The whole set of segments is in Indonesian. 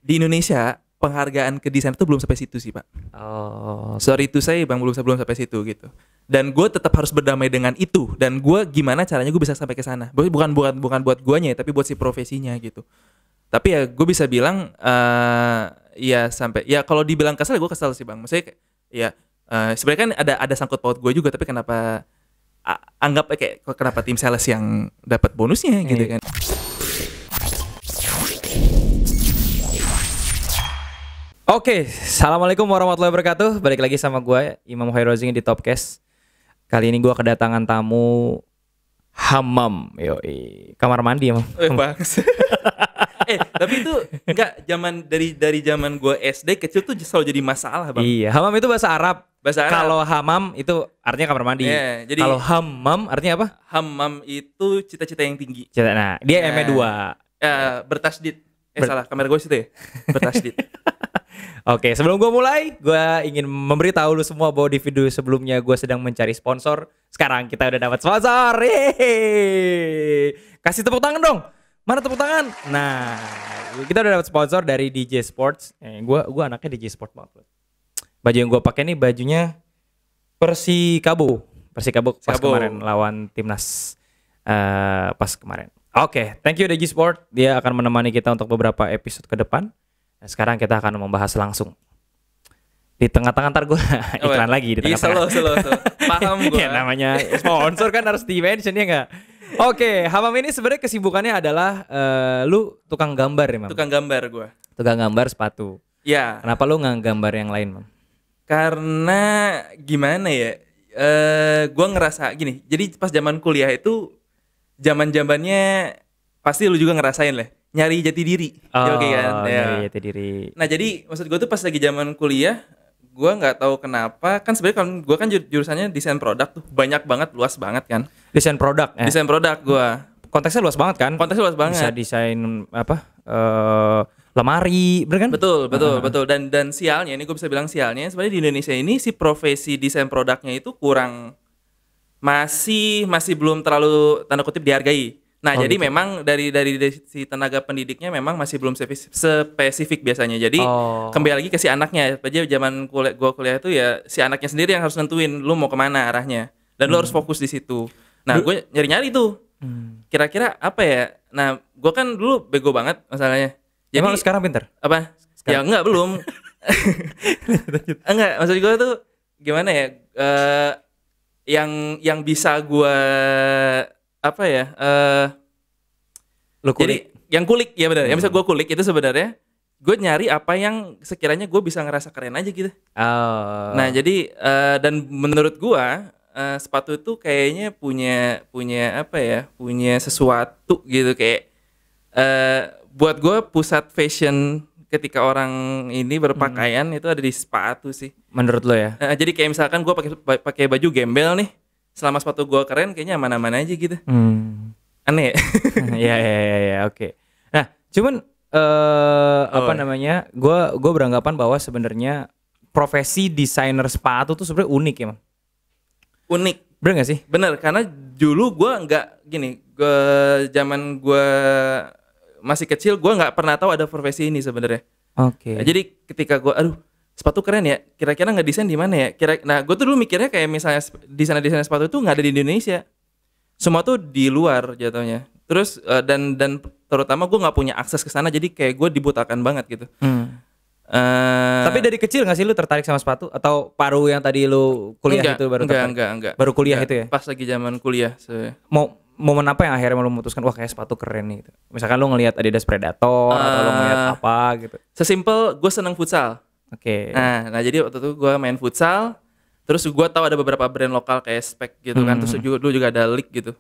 di Indonesia penghargaan ke desain itu belum sampai situ sih Pak. Oh, Sorry itu saya bang belum sampai situ gitu. Dan gue tetap harus berdamai dengan itu. Dan gue gimana caranya gue bisa sampai ke sana. Bukan buat guanya ya, tapi buat si profesinya gitu. Tapi ya gue bisa bilang ya sampai ya kalau dibilang kesel gue kesel sih bang. Maksudnya ya sebenarnya kan ada sangkut paut gue juga. Tapi kenapa anggap kayak kenapa tim sales yang dapat bonusnya gitu kan? Oke, assalamualaikum warahmatullahi wabarakatuh. Balik lagi sama gue Imam Khairozing di Topcast. Kali ini gue kedatangan tamu Hammam, yoi, kamar mandi emang. Bang. Tapi itu enggak dari zaman gue SD kecil tuh selalu jadi masalah bang. Iya, Hammam itu bahasa Arab. Bahasa Arab. Kalau Hammam itu artinya kamar mandi. Yeah, jadi kalau Hammam artinya apa? Hammam itu cita-cita yang tinggi. Nah, dia M-nya 2. Bertasdid. Salah, kamera gue situ ya. Bertasdid. Oke, sebelum gue mulai, gue ingin memberitahu lu semua bahwa di video sebelumnya gue sedang mencari sponsor. Sekarang kita udah dapat sponsor. Yeay. Kasih tepuk tangan dong. Mana tepuk tangan? Nah, kita udah dapat sponsor dari DJ Sports. Gue anaknya DJ Sports banget. Baju yang gue pakai nih bajunya Persikabo pas kemarin lawan timnas pas kemarin. Oke, thank you DJ Sport. Dia akan menemani kita untuk beberapa episode ke depan. Nah, sekarang kita akan membahas langsung. Di tengah-tengah ntar gue iklan lagi di tengah-tengah. Slow. Paham gue. Ya, namanya sponsor kan harus di-mention ya nggak? Oke, Hammam ini sebenarnya kesibukannya adalah lu tukang gambar ya, Mam? Tukang gambar gue. Tukang gambar sepatu. Ya. Kenapa lu nggak gambar yang lain, Mam? Karena gimana ya? Gue ngerasa gini. Jadi pas zaman kuliah itu zaman-zamannya pasti lu juga ngerasain lah. Nyari jati diri. Oh, okay, kan? nyari jati diri. Nah jadi maksud gue tuh pas lagi zaman kuliah, gue nggak tahu kenapa kan sebenarnya kan gue kan jurusannya desain produk tuh banyak banget, luas banget kan. Desain produk. Desain produk gue. Konteksnya luas banget kan? Konteksnya luas banget. Bisa desain apa? Lemari, bener kan? Betul. Dan sialnya ini gue bisa bilang sialnya sebenarnya di Indonesia ini si profesi desain produknya itu kurang masih belum terlalu tanda kutip dihargai. Nah, jadi gitu. Memang dari si tenaga pendidiknya memang masih belum spesifik biasanya. Jadi kembali lagi ke si anaknya. Aja zaman kuliah itu ya si anaknya sendiri yang harus nentuin lu mau kemana arahnya. Dan lu harus fokus di situ. Nah, gue nyari-nyari tuh. Kira-kira apa ya? Nah, gue kan dulu bego banget masalahnya. Jadi, emang lu sekarang pinter? Apa? Sekarang? Ya enggak, belum. Enggak, maksud gue tuh gimana ya? Yang bisa gue apa ya? Jadi yang kulik ya benar. Yang bisa gue kulik itu sebenarnya gue nyari apa yang sekiranya gue bisa ngerasa keren aja gitu. Nah jadi dan menurut gue sepatu itu kayaknya punya apa ya? Punya sesuatu gitu kayak buat gue pusat fashion ketika orang ini berpakaian itu ada di sepatu sih. Menurut lo ya? Jadi kayak misalkan gue pakai baju gembel nih. Selama sepatu gue keren kayaknya aman-aman aja gitu. Aneh ya? Ya, oke. Nah, cuman apa namanya? Gue beranggapan bahwa sebenarnya profesi desainer sepatu tuh sebenarnya unik ya, Mam. Unik. Bener gak sih? Bener, karena dulu gue nggak gini. Zaman gue masih kecil gue nggak pernah tahu ada profesi ini sebenarnya. Oke. Nah, jadi ketika gue, sepatu keren ya, kira-kira nggak desain di mana ya? Nah, gue tuh dulu mikirnya kayak misalnya desain sepatu itu nggak ada di Indonesia, semua tuh di luar jatuhnya. Terus dan terutama gue nggak punya akses ke sana, jadi kayak gue dibutakan banget gitu. Tapi dari kecil nggak sih lu tertarik sama sepatu atau paru yang tadi lu kuliah itu baru tertarik? Enggak. Baru kuliah itu ya? Pas lagi zaman kuliah. Momen apa yang akhirnya lu memutuskan wah kayak sepatu keren nih gitu? Misalkan lu ngelihat Adidas Predator atau lu ngelihat apa gitu? Sesimpel gue seneng futsal. Oke. Nah jadi waktu itu gue main futsal, terus gue tahu ada beberapa brand lokal kayak Spek gitu kan, terus dulu juga ada League gitu.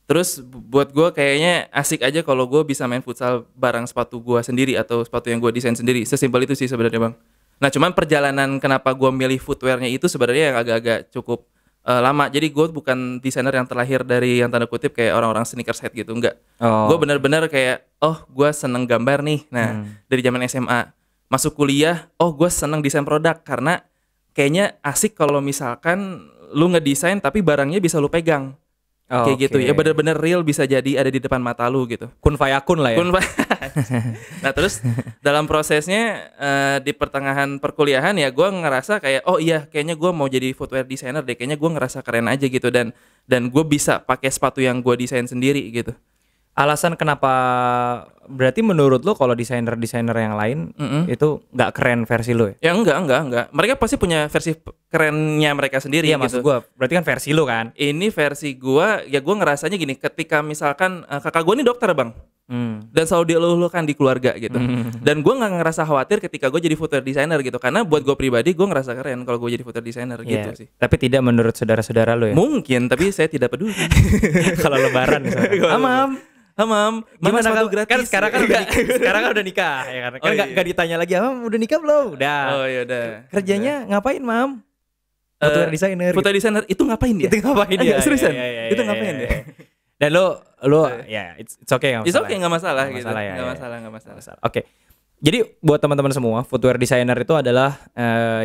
Terus buat gue kayaknya asik aja kalau gue bisa main futsal barang sepatu gue sendiri atau sepatu yang gue desain sendiri. Sesimpel itu sih sebenarnya bang. Nah cuman perjalanan kenapa gue milih footwearnya itu sebenarnya yang agak-agak cukup lama. Jadi gue bukan desainer yang terlahir dari yang tanda kutip kayak orang-orang sneakerhead gitu, enggak. Gue benar-benar kayak gue seneng gambar nih. Nah dari zaman SMA masuk kuliah, gue seneng desain produk karena kayaknya asik kalau misalkan lu ngedesain tapi barangnya bisa lu pegang. Kayak gitu Oke. ya, bener-bener real bisa jadi ada di depan mata lu gitu. Kun fayakun lah ya. Nah terus dalam prosesnya di pertengahan perkuliahan ya gue ngerasa kayak oh iya kayaknya gue mau jadi footwear designer deh, kayaknya gue ngerasa keren aja gitu dan gue bisa pakai sepatu yang gue desain sendiri gitu. Alasan kenapa berarti menurut lo kalau desainer-desainer yang lain itu nggak keren versi lo ya? Ya enggak. Mereka pasti punya versi kerennya mereka sendiri Iya gitu. maksud gue, berarti kan versi lo kan? Ini versi gua, ya gua ngerasanya gini, ketika misalkan kakak gua ini dokter bang, dan selalu dieluh-eluhkan di keluarga gitu. Dan gua nggak ngerasa khawatir ketika gua jadi footwear designer gitu, karena buat gua pribadi gua ngerasa keren kalau gua jadi footwear designer gitu Iya, sih. tapi tidak menurut saudara-saudara lo ya? Mungkin, tapi saya tidak peduli. Kalau lebaran misalnya. Amam, mana Gimana sepatu kan? gratis? Kan sekarang kan udah nikah ya kan? Kan Oh, iya. nggak ditanya lagi, Mam udah nikah belum? Udah. Oh ya udah. Kerjanya ngapain, Mam? Footwear designer. Footwear designer itu ngapain dia? Itu ngapain dia? Seriusan? Iya, Itu iya, ngapain iya, dia? iya. Dan lo ya it's okay nggak It's masalah. okay, nggak masalah Nggak gitu. masalah ya, Nggak ya. masalah, nggak masalah. Oke. Jadi buat teman-teman semua, footwear designer itu adalah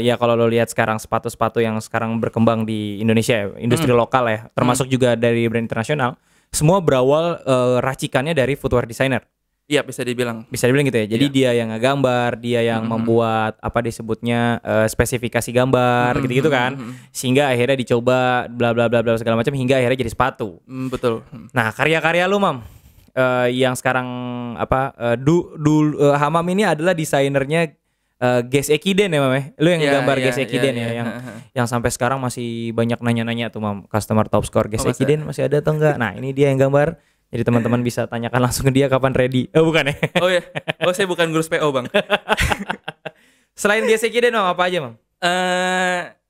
ya kalau lo lihat sekarang sepatu-sepatu yang sekarang berkembang di Indonesia, ya, industri lokal ya, termasuk juga dari brand internasional, semua berawal racikannya dari footwear designer. Iya bisa dibilang. Bisa dibilang gitu ya. Jadi dia yang ngegambar, dia yang membuat apa disebutnya spesifikasi gambar gitu-gitu kan. Sehingga akhirnya dicoba bla bla bla bla segala macam hingga akhirnya jadi sepatu. Betul. Nah, karya-karya lu, Mam, yang sekarang Hamam ini adalah desainernya Guess Ekiden ya, Mam ya? Lu yang gambar Guess Ekiden ya, yang sampai sekarang masih banyak nanya-nanya tuh, Mam, customer top score Guess Ekiden masih ada atau enggak? Nah, ini dia yang gambar. Jadi teman-teman bisa tanyakan langsung ke dia kapan ready. Oh, bukan ya? Oh ya. Oh, saya bukan guru PO, Bang. Selain Guess Ekiden, Mam, apa aja, Mam?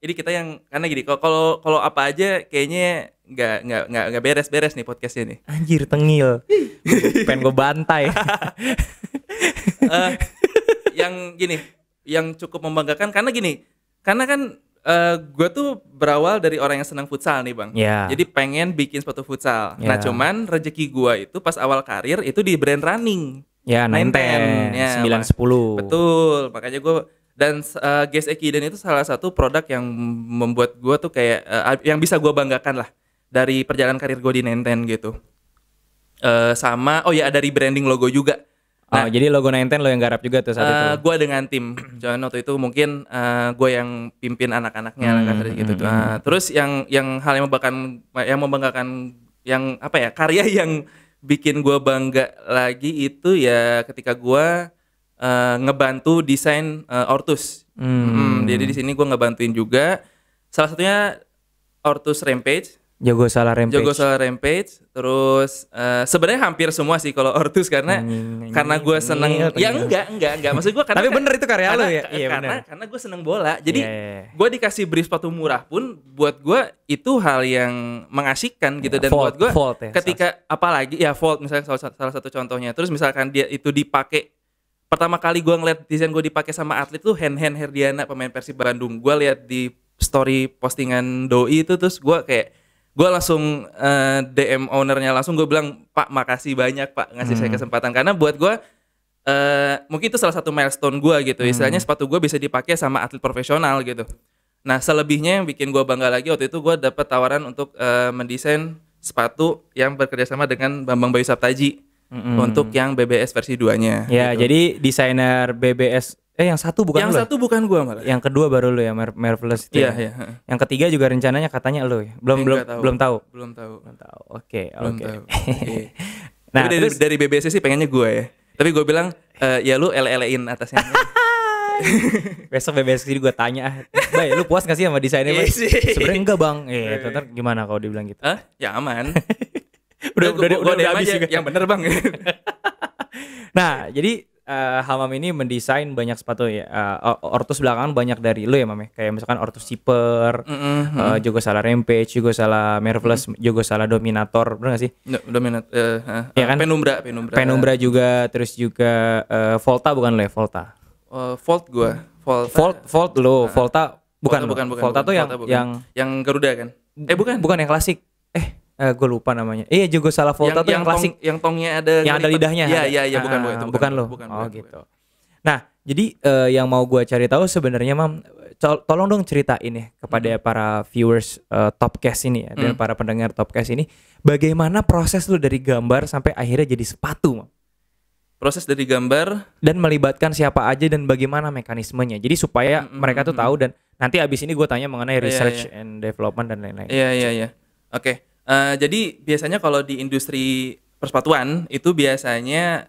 Jadi kita yang karena gini, kalau apa aja kayaknya nggak beres-beres nih podcastnya nih. Anjir, tengil. Pengen gue bantai. Yang gini, yang cukup membanggakan karena kan gue tuh berawal dari orang yang senang futsal nih bang. Ya. Jadi pengen bikin sepatu futsal. Ya. Nah cuman rezeki gue itu pas awal karir itu di brand running. Ya, 910, Ya, 910. Betul, makanya gue dan Guess Ekiden itu salah satu produk yang membuat gue tuh kayak yang bisa gue banggakan lah dari perjalanan karir gue di Nenten gitu. Sama oh ya ada rebranding logo juga. Nah, jadi logo 910 lo yang garap juga tuh saat itu. Gue dengan tim, cuman waktu itu mungkin gue yang pimpin anak-anaknya lah kasarnya gitu. Terus yang hal yang membanggakan yang apa ya karya yang bikin gue bangga lagi itu ya ketika gue ngebantu desain Ortus. Jadi di sini gue ngebantuin juga. Salah satunya Ortus Rampage. Jago salah Rampage. Terus sebenarnya hampir semua sih kalau Ortus karena gue seneng. Ya enggak. Maksud gue karena tapi bener itu karya lo ya. Iya, karena gue seneng bola. Jadi gue dikasih brief sepatu murah pun buat gue itu hal yang mengasyikkan gitu dan buat gue ketika apalagi ya Volt misalnya salah satu contohnya. Terus misalkan dia itu dipakai pertama kali gue ngeliat desain gue dipakai sama atlet tuh Hen Herdiana pemain Persib Bandung. Gue lihat di story postingan Doi itu terus gue langsung DM ownernya langsung gue bilang Pak makasih banyak Pak ngasih saya kesempatan karena buat gue mungkin itu salah satu milestone gue gitu istilahnya sepatu gue bisa dipakai sama atlet profesional gitu. Nah selebihnya yang bikin gue bangga lagi waktu itu gue dapat tawaran untuk mendesain sepatu yang bekerjasama dengan Bambang Bayu Saptaji untuk yang BBS versi 2-nya. Ya gitu. jadi desainer BBS yang satu bukan yang lo? Satu bukan gue malah. Yang kedua baru lo ya Marvelous itu. Iya. Yang ketiga juga rencananya katanya lo ya. Belum tahu. Oke. Nah dari BBS sih pengennya gue ya. Tapi gue bilang ya lu ele-elein atasnya. Besok BBS sini gue tanya, Bay lu puas gak sih sama desainnya Bay? Sebenarnya enggak bang. Ntar gimana kalau dibilang gitu? Ya aman. udah habis juga. Yang bener bang. Nah jadi Hamam ini mendesain banyak sepatu ya. Ortus belakangan banyak dari lo ya Mam ya. Kayak misalkan Ortus Zipper, juga salah Rampage, juga salah Marvelous, juga salah Dominator, bener gak sih? Ya kan? Penumbra juga, terus juga Volta bukan lo ya? Volta lo, Volta bukan. Volta tuh yang Garuda kan? Bukan yang klasik. Gue lupa namanya. Iya juga salah Volta tuh yang klasik. Yang tongnya ada. Yang ada lidahnya. Iya bukan lo. Nah jadi yang mau gue cari tahu sebenarnya Mam, tolong dong ceritain ya kepada para viewers Topcast ini ya, dan para pendengar Topcast ini, bagaimana proses lu dari gambar sampai akhirnya jadi sepatu, Mam? Proses dari gambar Dan melibatkan siapa aja dan bagaimana mekanismenya. Jadi supaya mereka tuh tahu, dan nanti abis ini gue tanya mengenai research and development dan lain-lain. Iya. Oke. Jadi biasanya kalau di industri persepatuan itu biasanya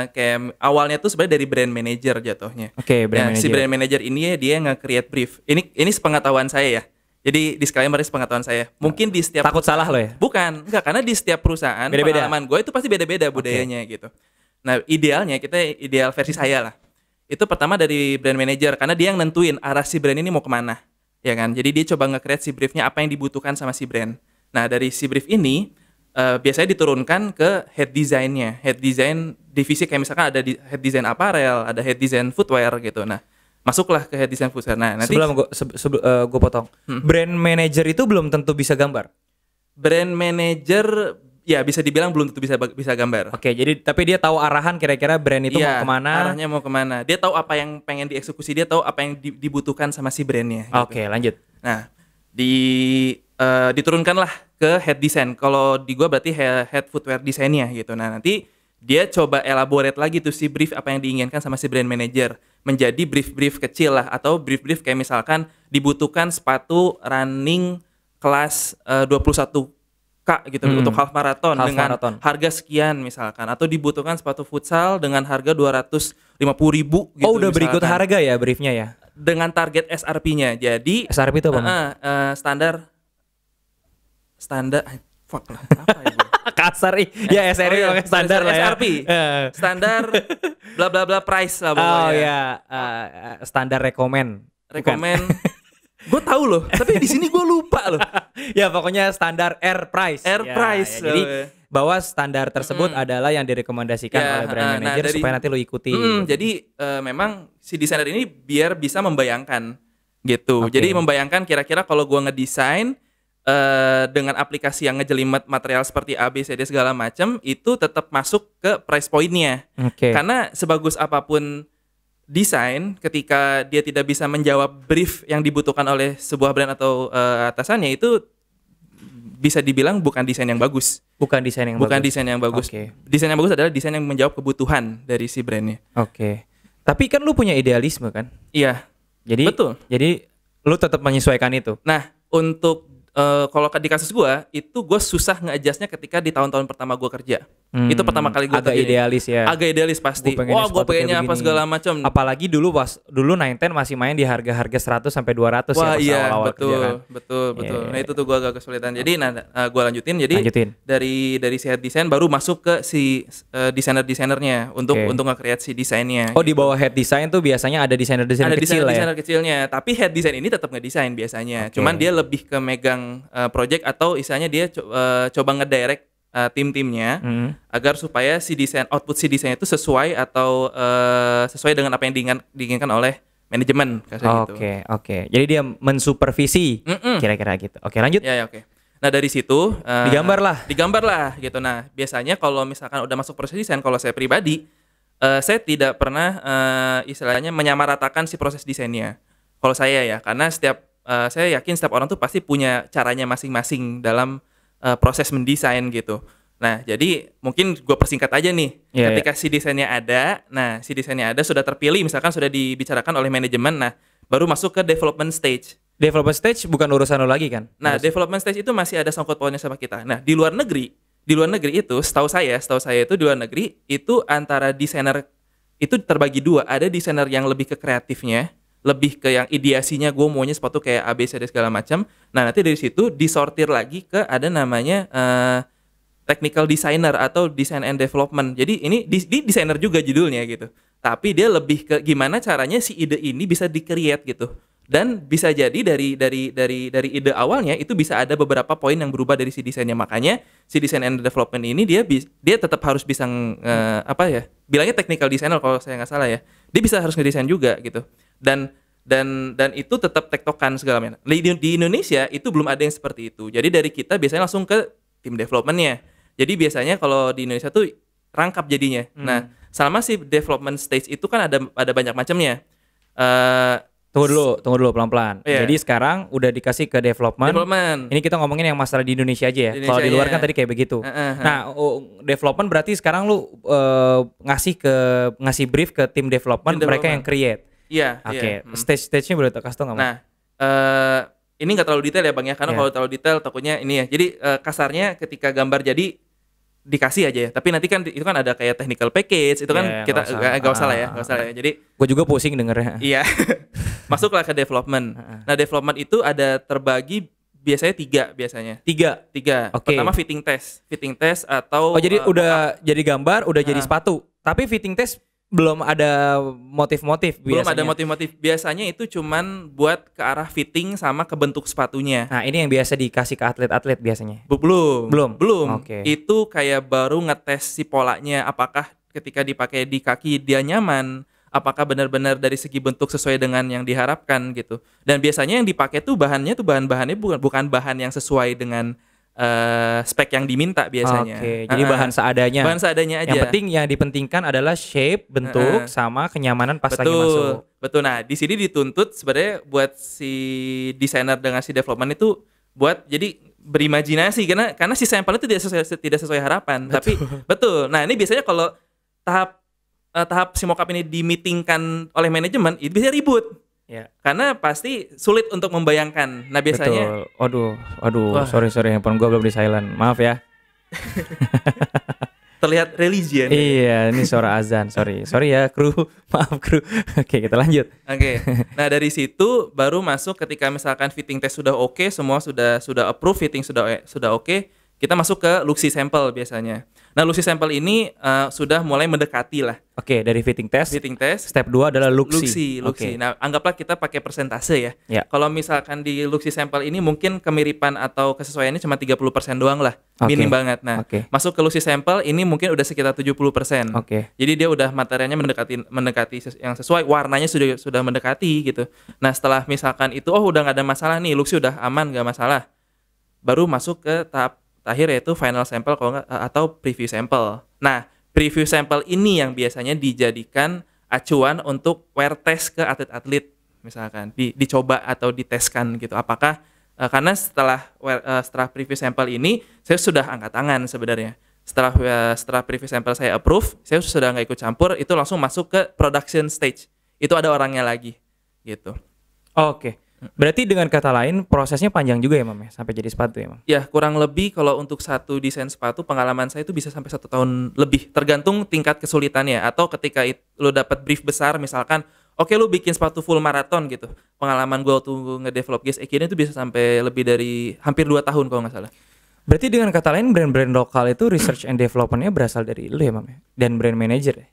kayak awalnya tuh sebenarnya dari brand manager jatuhnya. Oke, brand manager. Si brand manager ini dia nge-create brief. Ini sepengetahuan saya ya. Jadi disclaimer sepengetahuan saya. Mungkin di setiap Takut salah lo ya? Bukan, enggak, karena di setiap perusahaan Beda-beda. pengalaman gue itu pasti beda-beda budayanya gitu. Nah, ideal versi saya lah. Itu pertama dari brand manager karena dia yang nentuin arah si brand ini mau kemana, ya kan? Jadi dia coba nge-create si briefnya apa yang dibutuhkan sama si brand. Nah, dari si brief ini biasanya diturunkan ke head design-nya. Head design divisi kayak misalkan ada head design apparel, ada head design footwear gitu. Nah, masuklah ke head design footwear. Nah, nanti Sebelum gue potong, brand manager itu belum tentu bisa gambar. brand manager ya bisa dibilang belum tentu bisa gambar. Oke, jadi tapi dia tahu arahan kira-kira brand itu Iya, mau kemana. arahnya mau kemana. Dia tahu apa yang pengen dieksekusi, dia tahu apa yang dibutuhkan sama si brandnya. Gitu. Oke, lanjut. Nah, diturunkanlah ke head design. Kalau di gua berarti head footwear desainnya gitu. Nah, nanti dia coba elaborate lagi tuh si brief apa yang diinginkan sama si brand manager menjadi brief kecil lah, atau brief kayak misalkan dibutuhkan sepatu running kelas 21K gitu untuk half marathon dengan harga sekian misalkan, atau dibutuhkan sepatu futsal dengan harga 250.000 gitu. Oh, udah misalkan. berikut harga ya briefnya ya? Dengan target SRP-nya. Jadi SRP itu apa? Standar fuck lah. Apa ya, bro? Kasar ya SRP pakai standar lah ya. SRP. Standar bla bla bla price lah pokoknya. Oh ya, standar rekomen. Gue tahu loh, tapi di sini gue lupa loh. Ya pokoknya standar air price. Air price. Ya. Jadi bahwa standar tersebut adalah yang direkomendasikan oleh brand manager supaya nanti lo ikuti. Jadi memang si desainer ini biar bisa membayangkan gitu. Jadi membayangkan kira-kira kalau gue ngedesain dengan aplikasi yang ngejelimet material seperti A, B, C, D segala macam, itu tetap masuk ke price point-nya. Karena sebagus apapun desain, ketika dia tidak bisa menjawab brief yang dibutuhkan oleh sebuah brand atau atasannya, itu bisa dibilang bukan desain yang bagus. Bukan desain yang bagus. Desain yang bagus adalah desain yang menjawab kebutuhan dari si brandnya. Tapi kan lu punya idealisme kan? Iya. Betul. Jadi lu tetap menyesuaikan itu. Nah, untuk kalau di kasus gue susah nge-adjustnya ketika di tahun-tahun pertama gue kerja. Itu pertama kali gue agak idealis ya. Agak idealis pasti. Wah, gue pengennya apa segala macam. Apalagi dulu Nine10 masih main di harga-harga 100 sampai 200. Wah, ya awal-awal kerja kan. Betul. Nah, itu tuh gue agak kesulitan. Jadi gue lanjutin. Dari si head design baru masuk ke si desainer-desainernya untuk nge-create si desainnya. Oh, di bawah head design tuh biasanya ada desainer-desainer kecil ya. Ada desainer kecilnya, tapi head design ini tetap ngedesain biasanya. Cuman dia lebih ke megang project, atau istilahnya dia coba ngedirect tim-timnya agar supaya output si desain itu sesuai atau sesuai dengan apa yang diinginkan oleh manajemen gitu. Oke. Jadi dia mensupervisi kira-kira gitu. Oke, lanjut. Oke. Nah, dari situ digambar lah gitu. Nah, biasanya kalau misalkan udah masuk proses desain, kalau saya pribadi saya tidak pernah istilahnya menyamaratakan si proses desainnya. Kalau saya ya, karena saya yakin setiap orang tuh pasti punya caranya masing-masing dalam proses mendesain gitu. Nah, jadi mungkin gue persingkat aja nih. Ketika si desainnya ada, sudah terpilih, misalkan sudah dibicarakan oleh manajemen, nah baru masuk ke development stage. Development stage bukan urusan lo lagi kan? Nah, development stage itu masih ada sangkut pautnya sama kita. Nah, di luar negeri itu, setahu saya itu di luar negeri itu antara desainer itu terbagi dua. Ada desainer yang lebih ke kreatifnya, lebih ke yang ideasinya gue maunya sepatu kayak A, B, C, D segala macam. Nah, nanti dari situ disortir lagi ke ada namanya technical designer atau design and development. Jadi ini desainer juga judulnya gitu. Tapi dia lebih ke gimana caranya si ide ini bisa di-create gitu. Dan bisa jadi dari ide awalnya itu bisa ada beberapa poin yang berubah dari si desainnya. Makanya si design and development ini dia tetap harus bisa bilangnya technical designer kalau saya nggak salah ya. Dia bisa harus ngedesain juga gitu. Dan itu tetap tektokan segala macam. Di Indonesia itu belum ada yang seperti itu. Jadi dari kita biasanya langsung ke tim developmentnya. Jadi biasanya kalau di Indonesia tuh rangkap jadinya. Nah, selama si development stage itu kan ada banyak macamnya. Tunggu dulu pelan-pelan. Iya. Jadi sekarang udah dikasih ke development. Ini kita ngomongin yang masalah di Indonesia aja ya. Di Kalau di luar Indonesia, kan tadi kayak begitu. Nah, development berarti sekarang lu ngasih brief ke tim development, mereka yang create. Iya. Oke. Stage-nya boleh kasih tau nggak? Nah, ini nggak terlalu detail ya Bang ya, karena Iya. kalau terlalu detail takutnya ini ya. Jadi kasarnya ketika gambar jadi dikasih aja ya. Tapi nanti kan itu kan ada kayak technical package, itu kan Iya, kita nggak usah. nggak usah lah ya, nggak usah lah ya. Jadi Gue juga pusing dengernya. iya. Masuklah ke development. Nah, development itu ada terbagi biasanya 3 biasanya. 3. Oke. Pertama fitting test atau Oh jadi udah jadi gambar, udah jadi sepatu. Tapi fitting test belum ada motif-motif biasanya. belum ada motif-motif. Biasanya itu cuman buat ke arah fitting sama ke bentuk sepatunya. Nah ini yang biasa dikasih ke atlet-atlet biasanya. Belum. Oke. Itu kayak baru ngetes si polanya, apakah ketika dipakai di kaki dia nyaman, apakah benar-benar dari segi bentuk sesuai dengan yang diharapkan gitu. Dan biasanya yang dipakai tuh bahannya bahan-bahannya bukan bahan yang sesuai dengan spek yang diminta biasanya. Oke, jadi bahan seadanya. Bahan seadanya aja. Yang penting yang dipentingkan adalah shape, bentuk, sama kenyamanan pas lagi masuk. Betul. Nah, di sini dituntut sebenarnya buat si desainer dengan si development itu buat jadi berimajinasi karena si sampel itu tidak sesuai harapan. Tapi betul. Nah, ini biasanya kalau tahap si mockup ini dimeetingkan oleh manajemen, itu bisa ribut. Ya. Karena pasti sulit untuk membayangkan. Nah, biasanya Betul. Aduh, sorry handphone gua belum di silent. Maaf ya. terlihat religion. Iya, ini suara azan. Sorry ya kru. Maaf kru. Oke, kita lanjut. Oke. Nah, dari situ baru masuk ketika misalkan fitting test sudah oke, semua sudah approve, fitting sudah oke, kita masuk ke Luxi sample biasanya. Nah, Luxi sample ini sudah mulai mendekati lah. Oke, dari fitting test. Step 2 adalah Luxi. Luxi. Nah, anggaplah kita pakai persentase ya. Ya. Kalau misalkan di Luxi sampel ini mungkin kemiripan atau kesesuaiannya cuma 30% doang lah. Minim banget. Nah, masuk ke Luxi sampel ini mungkin udah sekitar 70%. Jadi dia udah materialnya mendekati yang sesuai, warnanya sudah mendekati gitu. Nah, setelah misalkan itu udah nggak ada masalah nih, Luxi udah aman, nggak masalah. Baru masuk ke tahap terakhir yaitu final sample atau preview sample. Nah, preview sample ini yang biasanya dijadikan acuan untuk wear test ke atlet-atlet misalkan dicoba atau diteskan gitu. Apakah karena setelah preview sample ini saya sudah angkat tangan sebenarnya. Setelah preview sample saya approve, saya sudah nggak ikut campur, itu langsung masuk ke production stage. Itu ada orangnya lagi gitu. Oke. Berarti dengan kata lain prosesnya panjang juga ya Mam ya, sampai jadi sepatu ya Mam? Ya kurang lebih kalau untuk satu desain sepatu pengalaman saya itu bisa sampai 1 tahun lebih, tergantung tingkat kesulitannya. Atau ketika lo dapat brief besar misalkan, oke lo bikin sepatu full maraton gitu, pengalaman gue waktu ngedevelop GSX ini itu bisa sampai lebih dari hampir 2 tahun kalau nggak salah. Berarti dengan kata lain brand-brand lokal itu research and development-nya berasal dari lo ya Mam ya? Dan brand manager ya?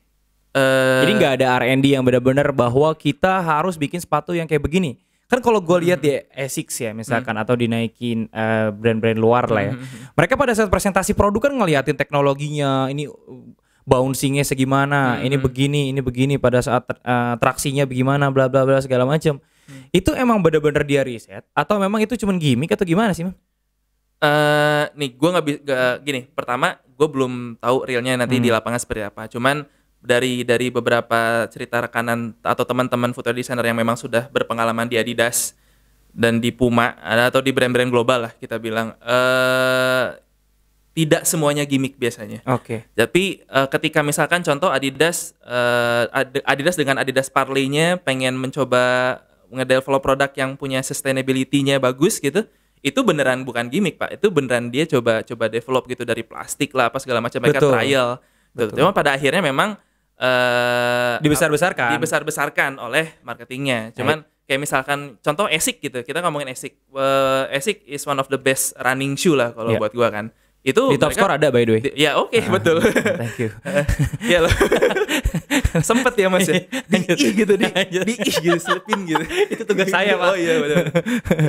Jadi nggak ada R&D yang benar-benar bahwa kita harus bikin sepatu yang kayak begini. Kan kalau gue lihat di ASICS ya misalkan atau dinaikin brand-brand luar lah ya. Mereka pada saat presentasi produk kan ngeliatin teknologinya, ini bouncingnya segimana, ini begini pada saat traksinya bagaimana, bla bla bla segala macam. Itu emang benar-benar dia riset atau memang itu cuma gimmick atau gimana sih, Mam? Nih gue nggak gini. Pertama gue belum tahu realnya nanti di lapangan seperti apa. Cuman dari beberapa cerita rekanan atau teman-teman footwear designer yang memang sudah berpengalaman di Adidas dan di Puma atau di brand-brand global lah kita bilang, tidak semuanya gimmick biasanya. Tapi ketika misalkan contoh Adidas dengan Adidas Parley-nya pengen mencoba ngedevelop produk yang punya sustainability-nya bagus gitu, itu beneran bukan gimmick Pak, itu beneran dia coba develop gitu dari plastik lah apa segala macam, mereka trial. Cuma pada akhirnya memang dibesar-besarkan oleh marketingnya. Cuman kayak misalkan contoh ASIC gitu, kita ngomongin ASIC. ASIC is one of the best running shoe lah kalau buat gua kan. Itu di top score ada by the way. Ya betul. Thank you. Iya loh. Sempet ya Mas ya. Di gitu selipin gitu. Itu tugas saya Pak. Oh iya betul.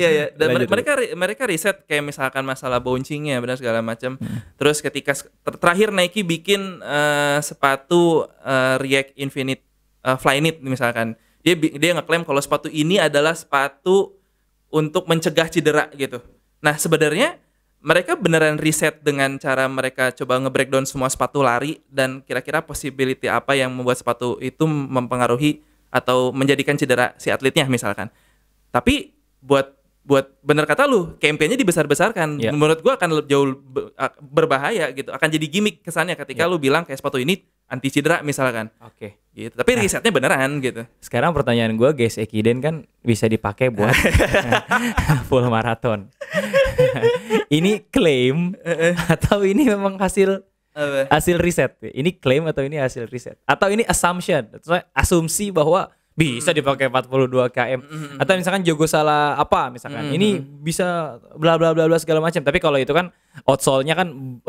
Iya. Dan mereka riset kayak misalkan masalah bouncingnya benar segala macam. Terus ketika terakhir Nike bikin sepatu React Infinite Flyknit misalkan. Dia ngeklaim kalau sepatu ini adalah sepatu untuk mencegah cedera gitu. Nah, sebenarnya mereka beneran riset dengan cara mereka coba nge-breakdown semua sepatu lari dan kira-kira possibility apa yang membuat sepatu itu mempengaruhi atau menjadikan cedera si atletnya misalkan. Tapi buat bener kata lu, campaign-nya dibesar-besarkan. Ya. Menurut gua akan jauh berbahaya gitu. Akan jadi gimmick kesannya ketika lu bilang kayak sepatu ini anti cedera misalkan. Oke. Gitu. Tapi risetnya beneran gitu. Sekarang pertanyaan gue, GS Ekiden kan bisa dipakai buat full marathon. Ini klaim atau ini memang hasil riset? Ini klaim atau ini hasil riset? Atau ini assumption? Asumsi bahwa bisa dipakai 42 km atau misalkan Jogo salah apa misalkan ini bisa bla bla bla bla segala macam, tapi kalau itu kan outsole-nya kan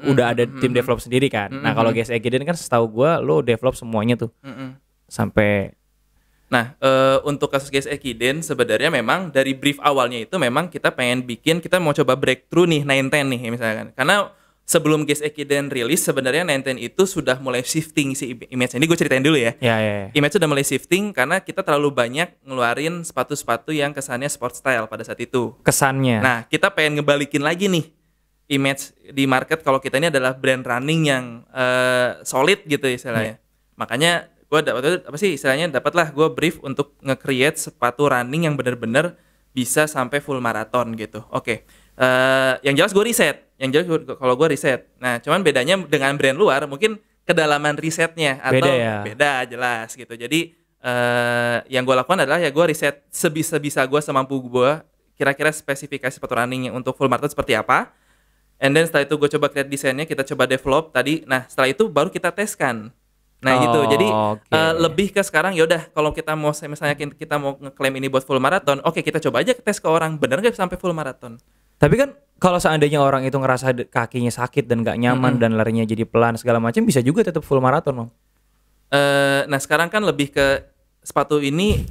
udah ada tim develop sendiri kan. Nah kalau GS Ekiden kan setahu gua lo develop semuanya tuh sampai. Nah untuk kasus GS Ekiden sebenarnya memang dari brief awalnya itu memang kita mau coba breakthrough nih 910 nih misalkan, karena sebelum GS Ekiden rilis sebenarnya 910 itu sudah mulai shifting si image. Ini gue ceritain dulu ya. Ya. Image sudah mulai shifting karena kita terlalu banyak ngeluarin sepatu-sepatu yang kesannya sport style pada saat itu. Kesannya. Nah, kita pengen ngebalikin lagi nih image di market kalau kita ini adalah brand running yang solid gitu istilahnya. Makanya gue dapatlah gue brief untuk nge-create sepatu running yang benar-benar bisa sampai full marathon gitu. Oke. Yang jelas gue riset. Kalau gue riset. Nah, cuman bedanya dengan brand luar mungkin kedalaman risetnya atau beda jelas gitu. Jadi yang gue lakukan adalah ya gue riset sebisa gue semampu gue kira-kira spesifikasi sepatu running yang untuk full marathon seperti apa. And then setelah itu gue coba create desainnya, kita coba develop tadi. Nah, setelah itu baru kita teskan. Nah gitu. Jadi lebih ke sekarang yaudah kalau kita mau misalnya kita mau ngeklaim ini buat full marathon, oke kita coba aja tes ke orang bener nggak sampai full marathon. Tapi kan kalau seandainya orang itu ngerasa kakinya sakit dan gak nyaman dan larinya jadi pelan segala macam, bisa juga tetap full marathon, Mam. Nah sekarang kan lebih ke sepatu ini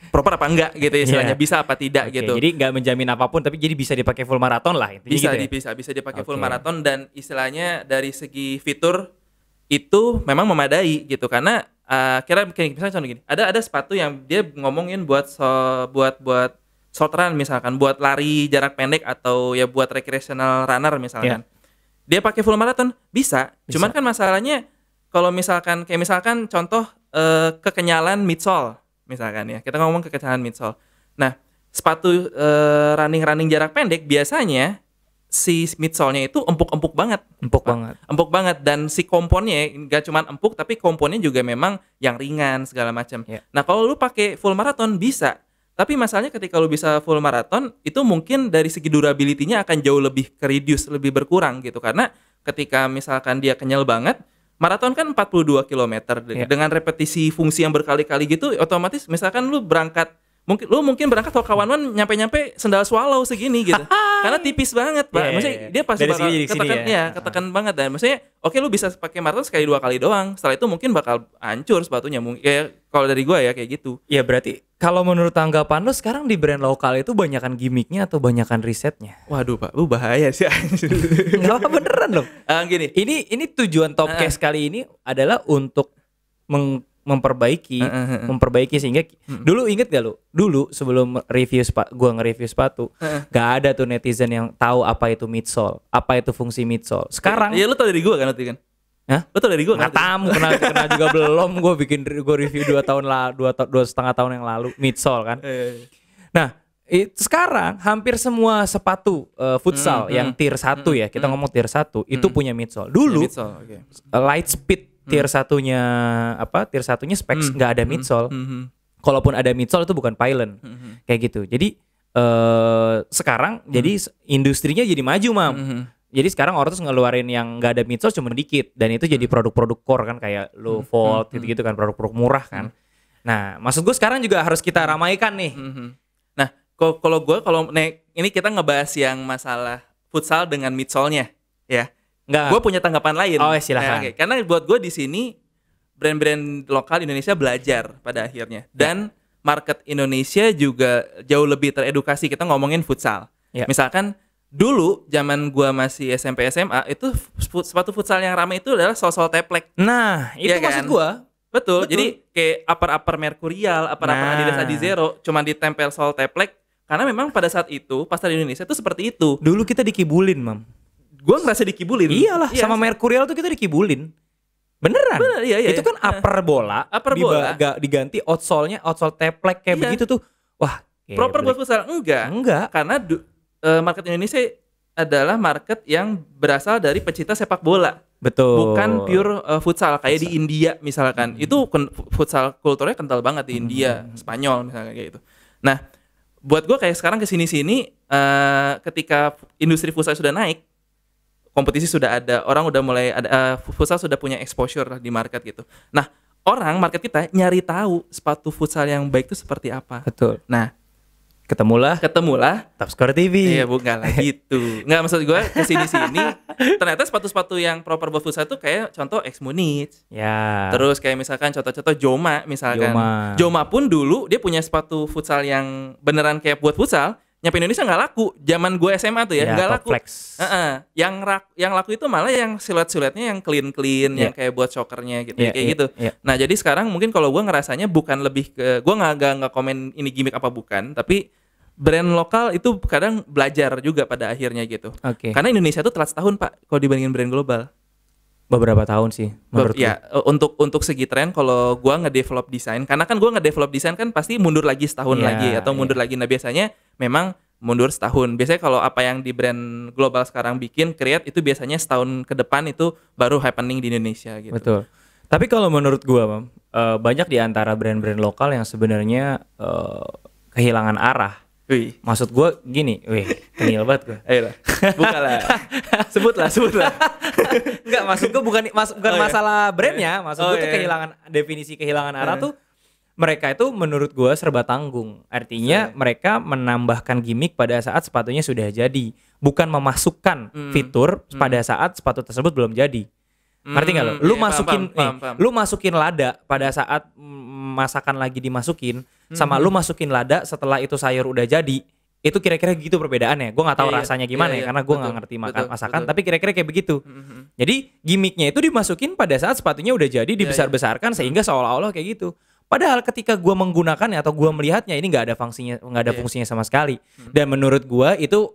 proper apa enggak gitu istilahnya, bisa apa tidak gitu. Jadi nggak menjamin apapun, tapi jadi bisa dipakai full marathon lah. Bisa gitu ya? bisa dipakai full marathon, dan istilahnya dari segi fitur itu memang memadai gitu, karena misalnya contoh gini, ada sepatu yang dia ngomongin buat short run misalkan, buat lari jarak pendek atau ya buat recreational runner misalkan. Dia pakai full marathon bisa. Cuman kan masalahnya kalau misalkan contoh kekenyalan midsole misalkan ya. Kita ngomong kekenyalan midsole. Nah, sepatu running jarak pendek biasanya si midsole-nya itu empuk banget. Empuk banget, dan si komponnya enggak cuma empuk tapi komponnya juga memang yang ringan segala macam. Nah, kalau lu pakai full marathon bisa. Tapi masalahnya ketika lu bisa full marathon, itu mungkin dari segi durability-nya akan jauh lebih reduce, lebih berkurang gitu. Karena ketika misalkan dia kenyal banget, maraton kan 42 km dengan repetisi fungsi yang berkali-kali gitu, otomatis misalkan lu berangkat mungkin berangkat kalau kawan-kawan nyampe sendal swallow segini gitu. Karena tipis banget, Pak. Maksudnya dia pasti bakal ketekan banget, dan maksudnya oke lu bisa pakai maraton sekali 2 kali doang. Setelah itu mungkin bakal hancur sepatunya. Ya kalau dari gua ya kayak gitu. Ya berarti kalau menurut tanggapan lu sekarang di brand lokal itu banyakan gimmicknya atau banyakan risetnya? Waduh, Pak. Lu bahaya sih. Enggak apa beneran dong. Gini. Ini tujuan Topcast kali ini adalah untuk memperbaiki sehingga dulu inget gak lu? Dulu sebelum gua nge-review sepatu, gak ada tuh netizen yang tahu apa itu midsole, apa itu fungsi midsole. Sekarang ya lu tau dari gua kan nanti kan? Hah? Lu tau dari gua kan? Tamu kenal juga belum. Gua review 2 setengah tahun yang lalu midsole kan. Nah, sekarang hampir semua sepatu futsal yang tier 1 ya, kita ngomong tier 1 itu punya midsole. Dulu Lightspeed tier satunya specs nggak ada midsole. Kalaupun ada midsole itu bukan pylon. Kayak gitu. Jadi sekarang jadi industrinya jadi maju, Mam. Jadi sekarang orang tuh ngeluarin yang nggak ada midsole cuma dikit, dan itu jadi produk-produk core kan, kayak low volt gitu kan, produk-produk murah kan. Nah, maksud gue sekarang juga harus kita ramaikan nih. Nah, kalau ini kita ngebahas yang masalah futsal dengan midsole-nya ya. Gue punya tanggapan lain. Oh, silakan. Karena buat gue di sini brand-brand lokal Indonesia belajar pada akhirnya, dan market Indonesia juga jauh lebih teredukasi. Kita ngomongin futsal. Misalkan dulu zaman gue masih SMP SMA itu sepatu futsal yang ramai itu adalah sol teplek. Nah, itu maksud gue. Betul. Jadi kayak upper Mercurial, upper Adidas Adizero cuma ditempel sol teplek, karena memang pada saat itu pasar Indonesia itu seperti itu. Dulu kita dikibulin, Mam. Gue ngerasa dikibulin. Iyalah, sama Mercurial tuh kita dikibulin. Beneran? Bener, iya. Itu kan upper bola, diganti outsole-nya, outsole teplek kayak begitu tuh. Wah, proper buat futsal? Enggak. Karena market Indonesia adalah market yang berasal dari pecinta sepak bola. Betul. Bukan pure futsal kayak di India misalkan. Itu futsal kulturnya kental banget di India, Spanyol misalnya kayak gitu. Nah, buat gue kayak sekarang kesini-sini ketika industri futsal sudah naik, kompetisi sudah ada, orang udah mulai ada, futsal sudah punya exposure di market gitu. Nah, market kita nyari tahu sepatu futsal yang baik itu seperti apa. Betul. Nah, ketemulah Top Score TV. Iya, bukan lah gitu. Nggak, maksud gue kesini-sini ternyata sepatu-sepatu yang proper buat futsal itu kayak contoh X Munich. Ya. Terus kayak misalkan contoh-contoh Joma misalkan. Joma pun dulu dia punya sepatu futsal yang beneran kayak buat futsal. Nyampe Indonesia nggak laku. Zaman gue SMA tuh ya nggak laku. Yang laku itu malah yang siluet-siluetnya yang clean, yang kayak buat shokernya gitu, kayak gitu. Nah, jadi sekarang mungkin kalau gue ngerasanya bukan lebih ke, gue nggak komen ini gimmick apa bukan, tapi brand lokal itu kadang belajar juga pada akhirnya gitu. Karena Indonesia tuh telat setahun, Pak, kalau dibandingin brand global. Beberapa tahun sih menurut ya, untuk segi tren kalau gua ngedevelop desain, karena kan gua ngedevelop desain kan pasti mundur lagi setahun lagi atau mundur lagi. Nah, biasanya memang mundur setahun. Biasanya kalau apa yang di brand global sekarang bikin create itu biasanya setahun ke depan itu baru happening di Indonesia gitu. Betul. Tapi kalau menurut gua, Mam, banyak di antara brand-brand lokal yang sebenarnya kehilangan arah. Wih. Maksud gue gini, kenil banget gue. Ayolah, bukalah. sebutlah. Enggak, maksud gue bukan masalah brandnya, maksud gue tuh definisi kehilangan arah tuh mereka itu menurut gue serba tanggung. Artinya mereka menambahkan gimmick pada saat sepatunya sudah jadi, bukan memasukkan fitur pada saat sepatu tersebut belum jadi. Ngerti nggak lo? Lu masukin lada pada saat masakan lagi dimasukin, sama lu masukin lada setelah itu sayur udah jadi, itu kira-kira gitu perbedaannya. Gue nggak tahu rasanya gimana ya, karena gue nggak ngerti masakan, tapi kira-kira kayak begitu. Jadi gimmicknya itu dimasukin pada saat sepatunya udah jadi, dibesar-besarkan sehingga seolah-olah kayak gitu. Padahal ketika gue menggunakannya atau gue melihatnya ini nggak ada fungsinya sama sekali. Dan menurut gue itu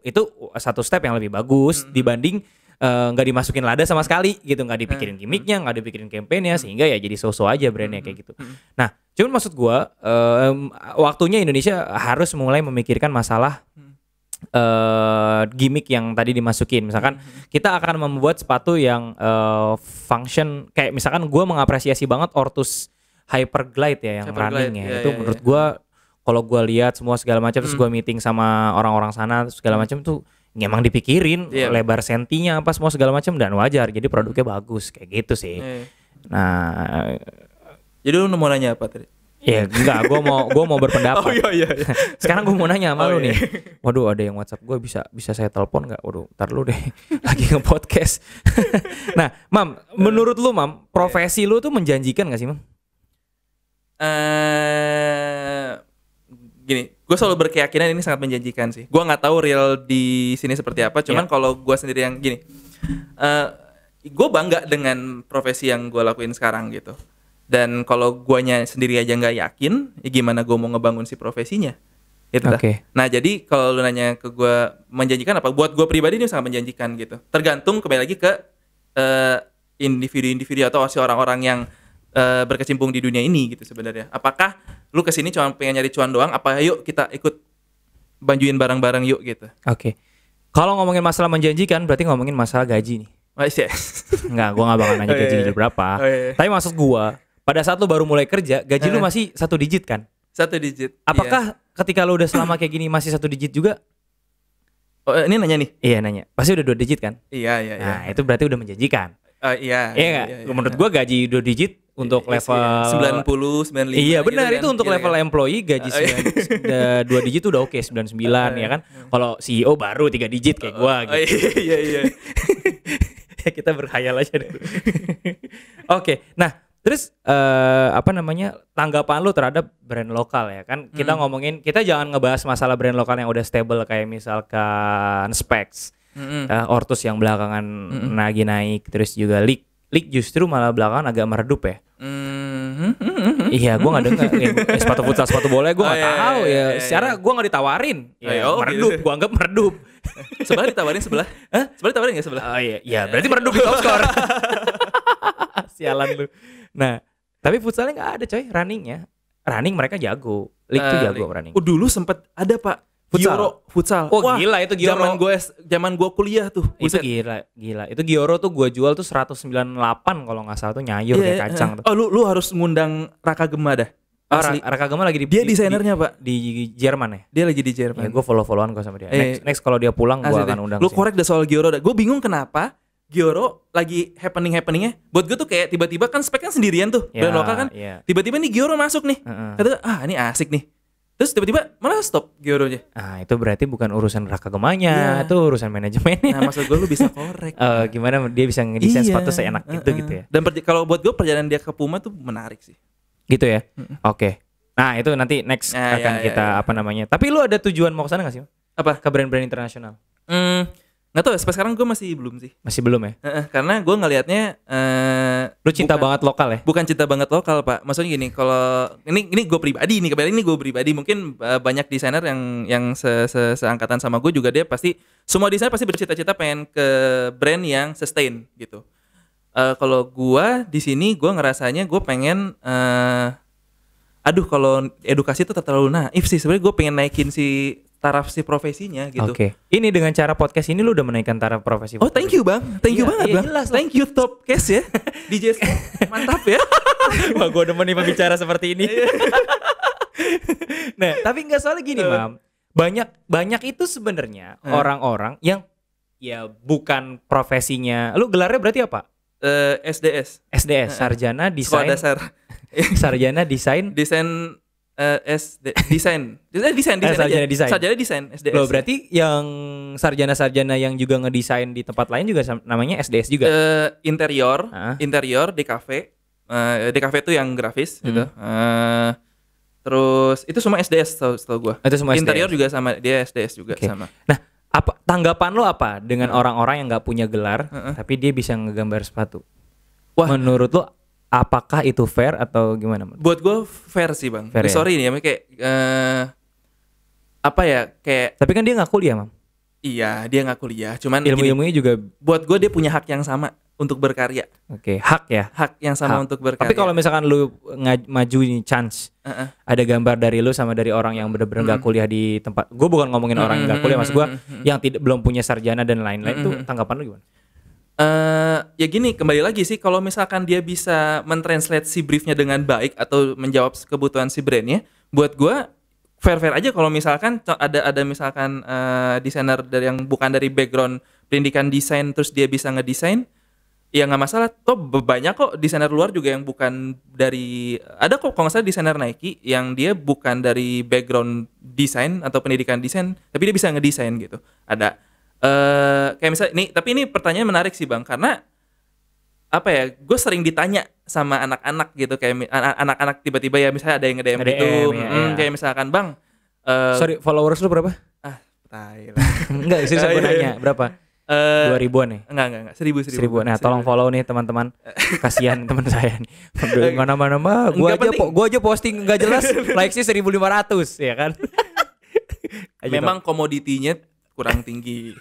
satu step yang lebih bagus dibanding nggak dimasukin lada sama sekali gitu, nggak dipikirin gimmicknya, nggak dipikirin campaignnya, sehingga ya jadi so-so aja brandnya kayak gitu. Nah, cuman maksud gue waktunya Indonesia harus mulai memikirkan masalah gimmick yang tadi dimasukin. Misalkan kita akan membuat sepatu yang function, kayak misalkan gue mengapresiasi banget Ortus Hyperglide ya, yang running ya. Itu menurut gue kalau gue lihat semua segala macam, terus gue meeting sama orang-orang sana segala macam tuh emang dipikirin lebar sentinya apa semua segala macam, dan wajar jadi produknya bagus kayak gitu sih. Nah, jadi lu mau nanya apa tadi? Ya enggak, gue mau berpendapat. Iya. Sekarang gue mau nanya sama lu nih. Waduh, ada yang WhatsApp gue, bisa saya telepon nggak? Waduh, ntar lu deh lagi nge-podcast. Nah, Mam, menurut lu, Mam, profesi lu tuh menjanjikan nggak sih, Mam? Gini, gue selalu berkeyakinan ini sangat menjanjikan sih. Gue nggak tahu real di sini seperti apa. Cuman kalau gue sendiri yang gini, gue bangga dengan profesi yang gue lakuin sekarang gitu. Dan kalau guanya sendiri aja nggak yakin, ya gimana gue mau ngebangun si profesinya? Gitu dah. Nah, jadi kalau lu nanya ke gue menjanjikan apa? Buat gue pribadi ini sangat menjanjikan gitu. Tergantung kembali lagi ke individu-individu atau si orang-orang yang berkecimpung di dunia ini gitu sebenarnya. Apakah lu kesini cuma pengen nyari cuan doang? Apa yuk kita ikut banjuin barang-barang yuk gitu? Kalau ngomongin masalah menjanjikan, berarti ngomongin masalah gaji nih. Enggak, gue gak bakal nanya gaji berapa. Tapi maksud gue, pada saat lu baru mulai kerja, gaji lu masih 1 digit kan? 1 digit. Apakah ketika lu udah selama kayak gini masih 1 digit juga? Oh, ini nanya nih? Iya, nanya. Pasti udah 2 digit kan? Iya. Nah, itu berarti udah menjanjikan. Iya. Menurut gue gaji 2 digit untuk level 90, 95. Iya benar, itu untuk level employee gaji 2 digit udah oke, 99 ya kan. Kalau CEO baru 3 digit kayak gue gitu. Iya. Ya kita berkhayal aja dulu. Oke, nah terus tanggapan lu terhadap brand lokal ya kan? Kita ngomongin, kita jangan ngebahas masalah brand lokal yang udah stable kayak misalkan Specs, Ortus yang belakangan lagi naik, terus juga League justru malah belakangan agak meredup ya. Iya, gue nggak dengar. Sepatu futsal, sepatu bola gue nggak tahu ya. Secara gue nggak ditawarin. Meredup, gue anggap meredup. Sebelah ditawarin sebelah? Sebelah ditawarin nggak sebelah? Iya, berarti meredup di Top Score. Sialan lu. Nah, tapi futsalnya nggak ada coy, runningnya. Running mereka jago. League tuh jago running. Dulu sempet ada Pak. Futsal. Gioro futsal. Oh, gila itu Gioro. Zaman gua kuliah tuh. Itu gila. Itu Gioro tuh gua jual tuh 198 kalau nggak salah tuh nyayur kayak kacang tuh. Oh, lu harus ngundang Raka Gema dah. Asli. Raka Gema lagi dia desainernya Pak di Jerman ya. Dia lagi di Jerman. Ya, gue followan kok sama dia. Next kalau dia pulang gue akan undang. Lu korek dah soal Gioro dah. Gue bingung kenapa Gioro lagi happeningnya. Buat gue tuh kayak tiba-tiba kan spek kan sendirian tuh brand lokal kan. Tiba-tiba nih Gioro masuk nih. Kata ini asik nih. Terus tiba-tiba malah stop Gioronya. Itu berarti bukan urusan Raka Gemanya, itu urusan manajemennya. Nah, maksud gue lu bisa korek. Gimana dia bisa ngedesain sepatu seenak itu gitu ya. Dan kalau buat gue perjalanan dia ke Puma tuh menarik sih. Gitu ya. Oke. Nah, itu nanti next akan kita apa namanya. Tapi lu ada tujuan mau ke sana enggak sih? Apa? Ke brand-brand internasional. Nggak tahu, sampai sekarang gue masih belum sih. Masih belum ya? Karena gue ngelihatnya lu cinta banget lokal ya? Bukan cinta banget lokal Pak. Maksudnya gini, kalau ini gue pribadi nih, kembali ini gue pribadi. Mungkin banyak desainer yang seangkatan sama gue juga, dia pasti semua desainer pasti bercita-cita pengen ke brand yang sustain gitu. Kalau gue di sini gue ngerasanya gue pengen kalau edukasi itu terlalu naif sih. Sebenarnya gue pengen naikin si taraf si profesinya gitu. Oke. Ini dengan cara podcast ini lu udah menaikkan taraf profesi. Oh, thank you Bang. Thank you banget Bang. Jelas, thank you Top Case ya. DJ mantap ya. Wah, gue demen nih pembicara seperti ini. Nah, tapi nggak soalnya gini, Mam. Banyak itu sebenarnya orang-orang yang ya bukan profesinya. Lu gelarnya berarti apa? SDS. Sarjana Desain. Sekolah dasar. Sarjana Desain. Desain sarjana desain SDS. Loh, berarti yang sarjana-sarjana yang juga ngedesain di tempat lain juga namanya SDS juga. Interior di kafe. Di kafe itu yang grafis gitu. Terus itu semua SDS setahu gua. Itu semua interior SDS. Juga sama, dia SDS juga sama. Nah, apa tanggapan lo apa dengan orang-orang yang nggak punya gelar tapi dia bisa ngegambar sepatu? Wah, menurut lo apakah itu fair atau gimana? Buat gue fair sih Bang. Fair, sorry nih, kayak kayak. Tapi kan dia nggak kuliah, Mam. Iya, dia nggak kuliah. Cuman ilmunya juga. Buat gue dia punya hak yang sama untuk berkarya. Oke, hak ya. Hak yang sama untuk berkarya. Tapi kalau misalkan lu maju nih chance, ada gambar dari lu sama dari orang yang benar-benar nggak kuliah di tempat. Gue bukan ngomongin orang yang nggak kuliah, maksud gue yang belum punya sarjana dan lain-lain. Itu tanggapan lu gimana? Ya gini, kembali lagi sih, kalau misalkan dia bisa mentranslate si briefnya dengan baik atau menjawab kebutuhan si brandnya, buat gue fair aja. Kalau misalkan ada misalkan desainer dari yang bukan dari background pendidikan desain terus dia bisa ngedesain, ya nggak masalah. Banyak kok desainer luar juga yang bukan dari, ada kok kalau nggak salah desainer Nike yang dia bukan dari background desain atau pendidikan desain tapi dia bisa ngedesain gitu, ada. Kayak misalnya nih, tapi ini pertanyaan menarik sih Bang, karena apa ya, gue sering ditanya sama anak-anak gitu, kayak anak-anak tiba-tiba ya misalnya ada yang nge-DM gitu, kayak misalkan Bang, sorry, followers lu berapa? Tai lah. Enggak, serius aku nanya berapa? 2000-an nih? Enggak, 1000. Nah, tolong follow nih teman-teman. Kasihan teman saya nih. Mana-mana mah gua aja posting enggak jelas, likes-nya 1500 ya kan. Memang komoditinya kurang tinggi.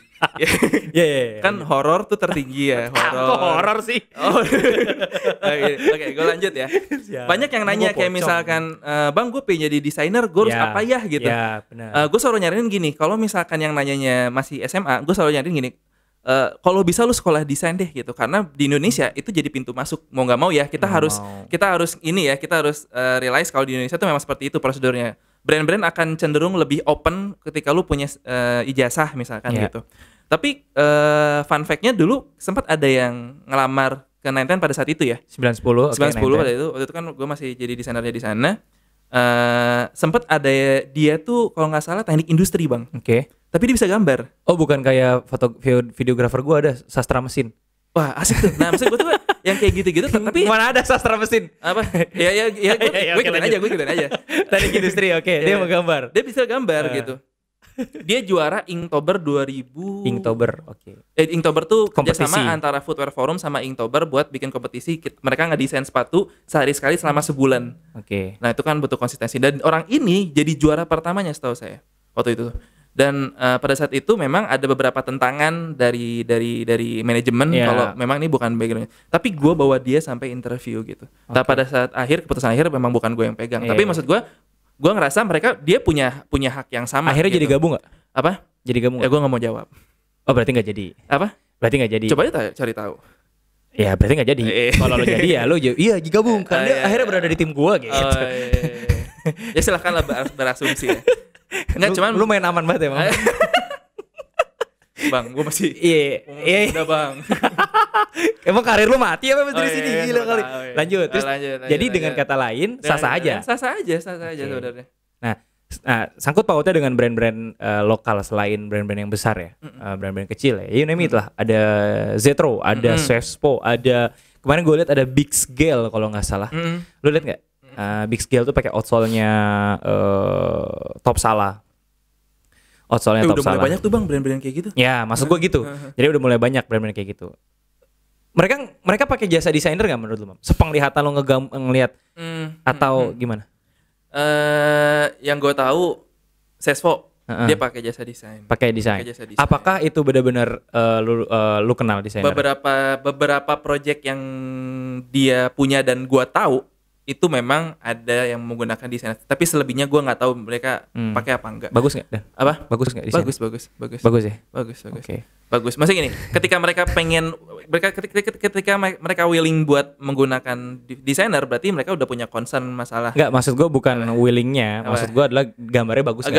Iya. Kan horor tuh tertinggi ya. Horor sih. Oke, gue lanjut ya. Banyak yang nanya kayak misalkan, Bang, gue pengen jadi desainer, gue harus apa ya gitu. Ya, benar. Gue selalu nyariin gini, kalau misalkan yang nanyanya masih SMA, gue selalu nyariin gini, kalau bisa lu sekolah desain deh gitu, karena di Indonesia itu jadi pintu masuk, mau nggak mau ya kita harus realize kalau di Indonesia tuh memang seperti itu prosedurnya. Brand-brand akan cenderung lebih open ketika lu punya ijazah misalkan gitu. Tapi fun fact-nya dulu sempat ada yang ngelamar ke 910 pada saat itu ya. 910 pada itu. Waktu itu kan gue masih jadi desainernya di sana. Sempat ada dia tuh kalau nggak salah teknik industri Bang. Oke. Tapi dia bisa gambar. Oh, bukan kayak videografer gue ada sastra mesin. Wah, asik tuh. Nah, maksud gue tuh yang kayak gitu-gitu tapi mana ada sastra mesin? Apa? Ya gue ikutin aja. Teknik industri, oke. Dia mau gambar. Dia bisa gambar gitu. Dia juara Inktober 2000. Inktober, oke. Inktober tuh kompetisi kerjasama antara Footwear Forum sama Inktober buat bikin kompetisi. Mereka ngedesain sepatu sehari sekali selama sebulan. Oke. Nah, itu kan butuh konsistensi. Dan orang ini jadi juara pertamanya setahu saya waktu itu. Dan pada saat itu memang ada beberapa tentangan dari manajemen kalau memang ini bukan background. Tapi gue bawa dia sampai interview gitu. Tapi pada saat keputusan akhir memang bukan gue yang pegang. Tapi maksud gue ngerasa dia punya hak yang sama. Akhirnya gitu. jadi gabung nggak? Apa? Jadi gabung? Ya gue nggak mau jawab. Oh berarti nggak jadi? Apa? Berarti nggak jadi. Coba aja cari tahu. Ya berarti nggak jadi. Kalau lo jadi ya lo gabung kan dia akhirnya berada di tim gua gitu. Ya silahkan lah berasumsi ya. Enggak cuman lu main aman banget emang. Bang, gua masih udah bang. Emang karir lu mati apa dari sini gila kali. Lanjut. Terus jadi dengan kata lain sah-sah aja. Sah-sah aja sebenarnya. Nah, sangkut pautnya dengan brand-brand lokal selain brand-brand yang besar ya, brand-brand kecil ya. You name it lah. Ada Zetro, ada Sespo, ada kemarin gue lihat ada Big Scale kalau nggak salah. Lu lihat nggak? Big Scale tuh pakai outsole-nya Top Salah. Outsole-nya Top udah Salah. Mulai banyak tuh bang brand-brand kayak gitu. Ya, maksud gue gitu. Jadi udah mulai banyak brand-brand kayak gitu. Mereka pakai jasa desainer nggak menurut lu, Mam? Sepenglihatan lo ngelihat atau gimana? Yang gue tahu Sespo dia pakai jasa desain. Pakai desain. Apakah itu benar-benar lu kenal desainer? Beberapa project yang dia punya dan gue tahu itu memang ada yang menggunakan desain. Tapi selebihnya gue nggak tahu mereka pakai apa enggak. Bagus nggak? Dan? Apa? Bagus nggak desain? Bagus Ya. Bagus. Okay. Bagus. Maksudnya gini, ketika mereka mereka willing buat menggunakan desainer, berarti mereka udah punya concern masalah. Enggak, maksud gue bukan willingnya, maksud gue adalah gambarnya bagus.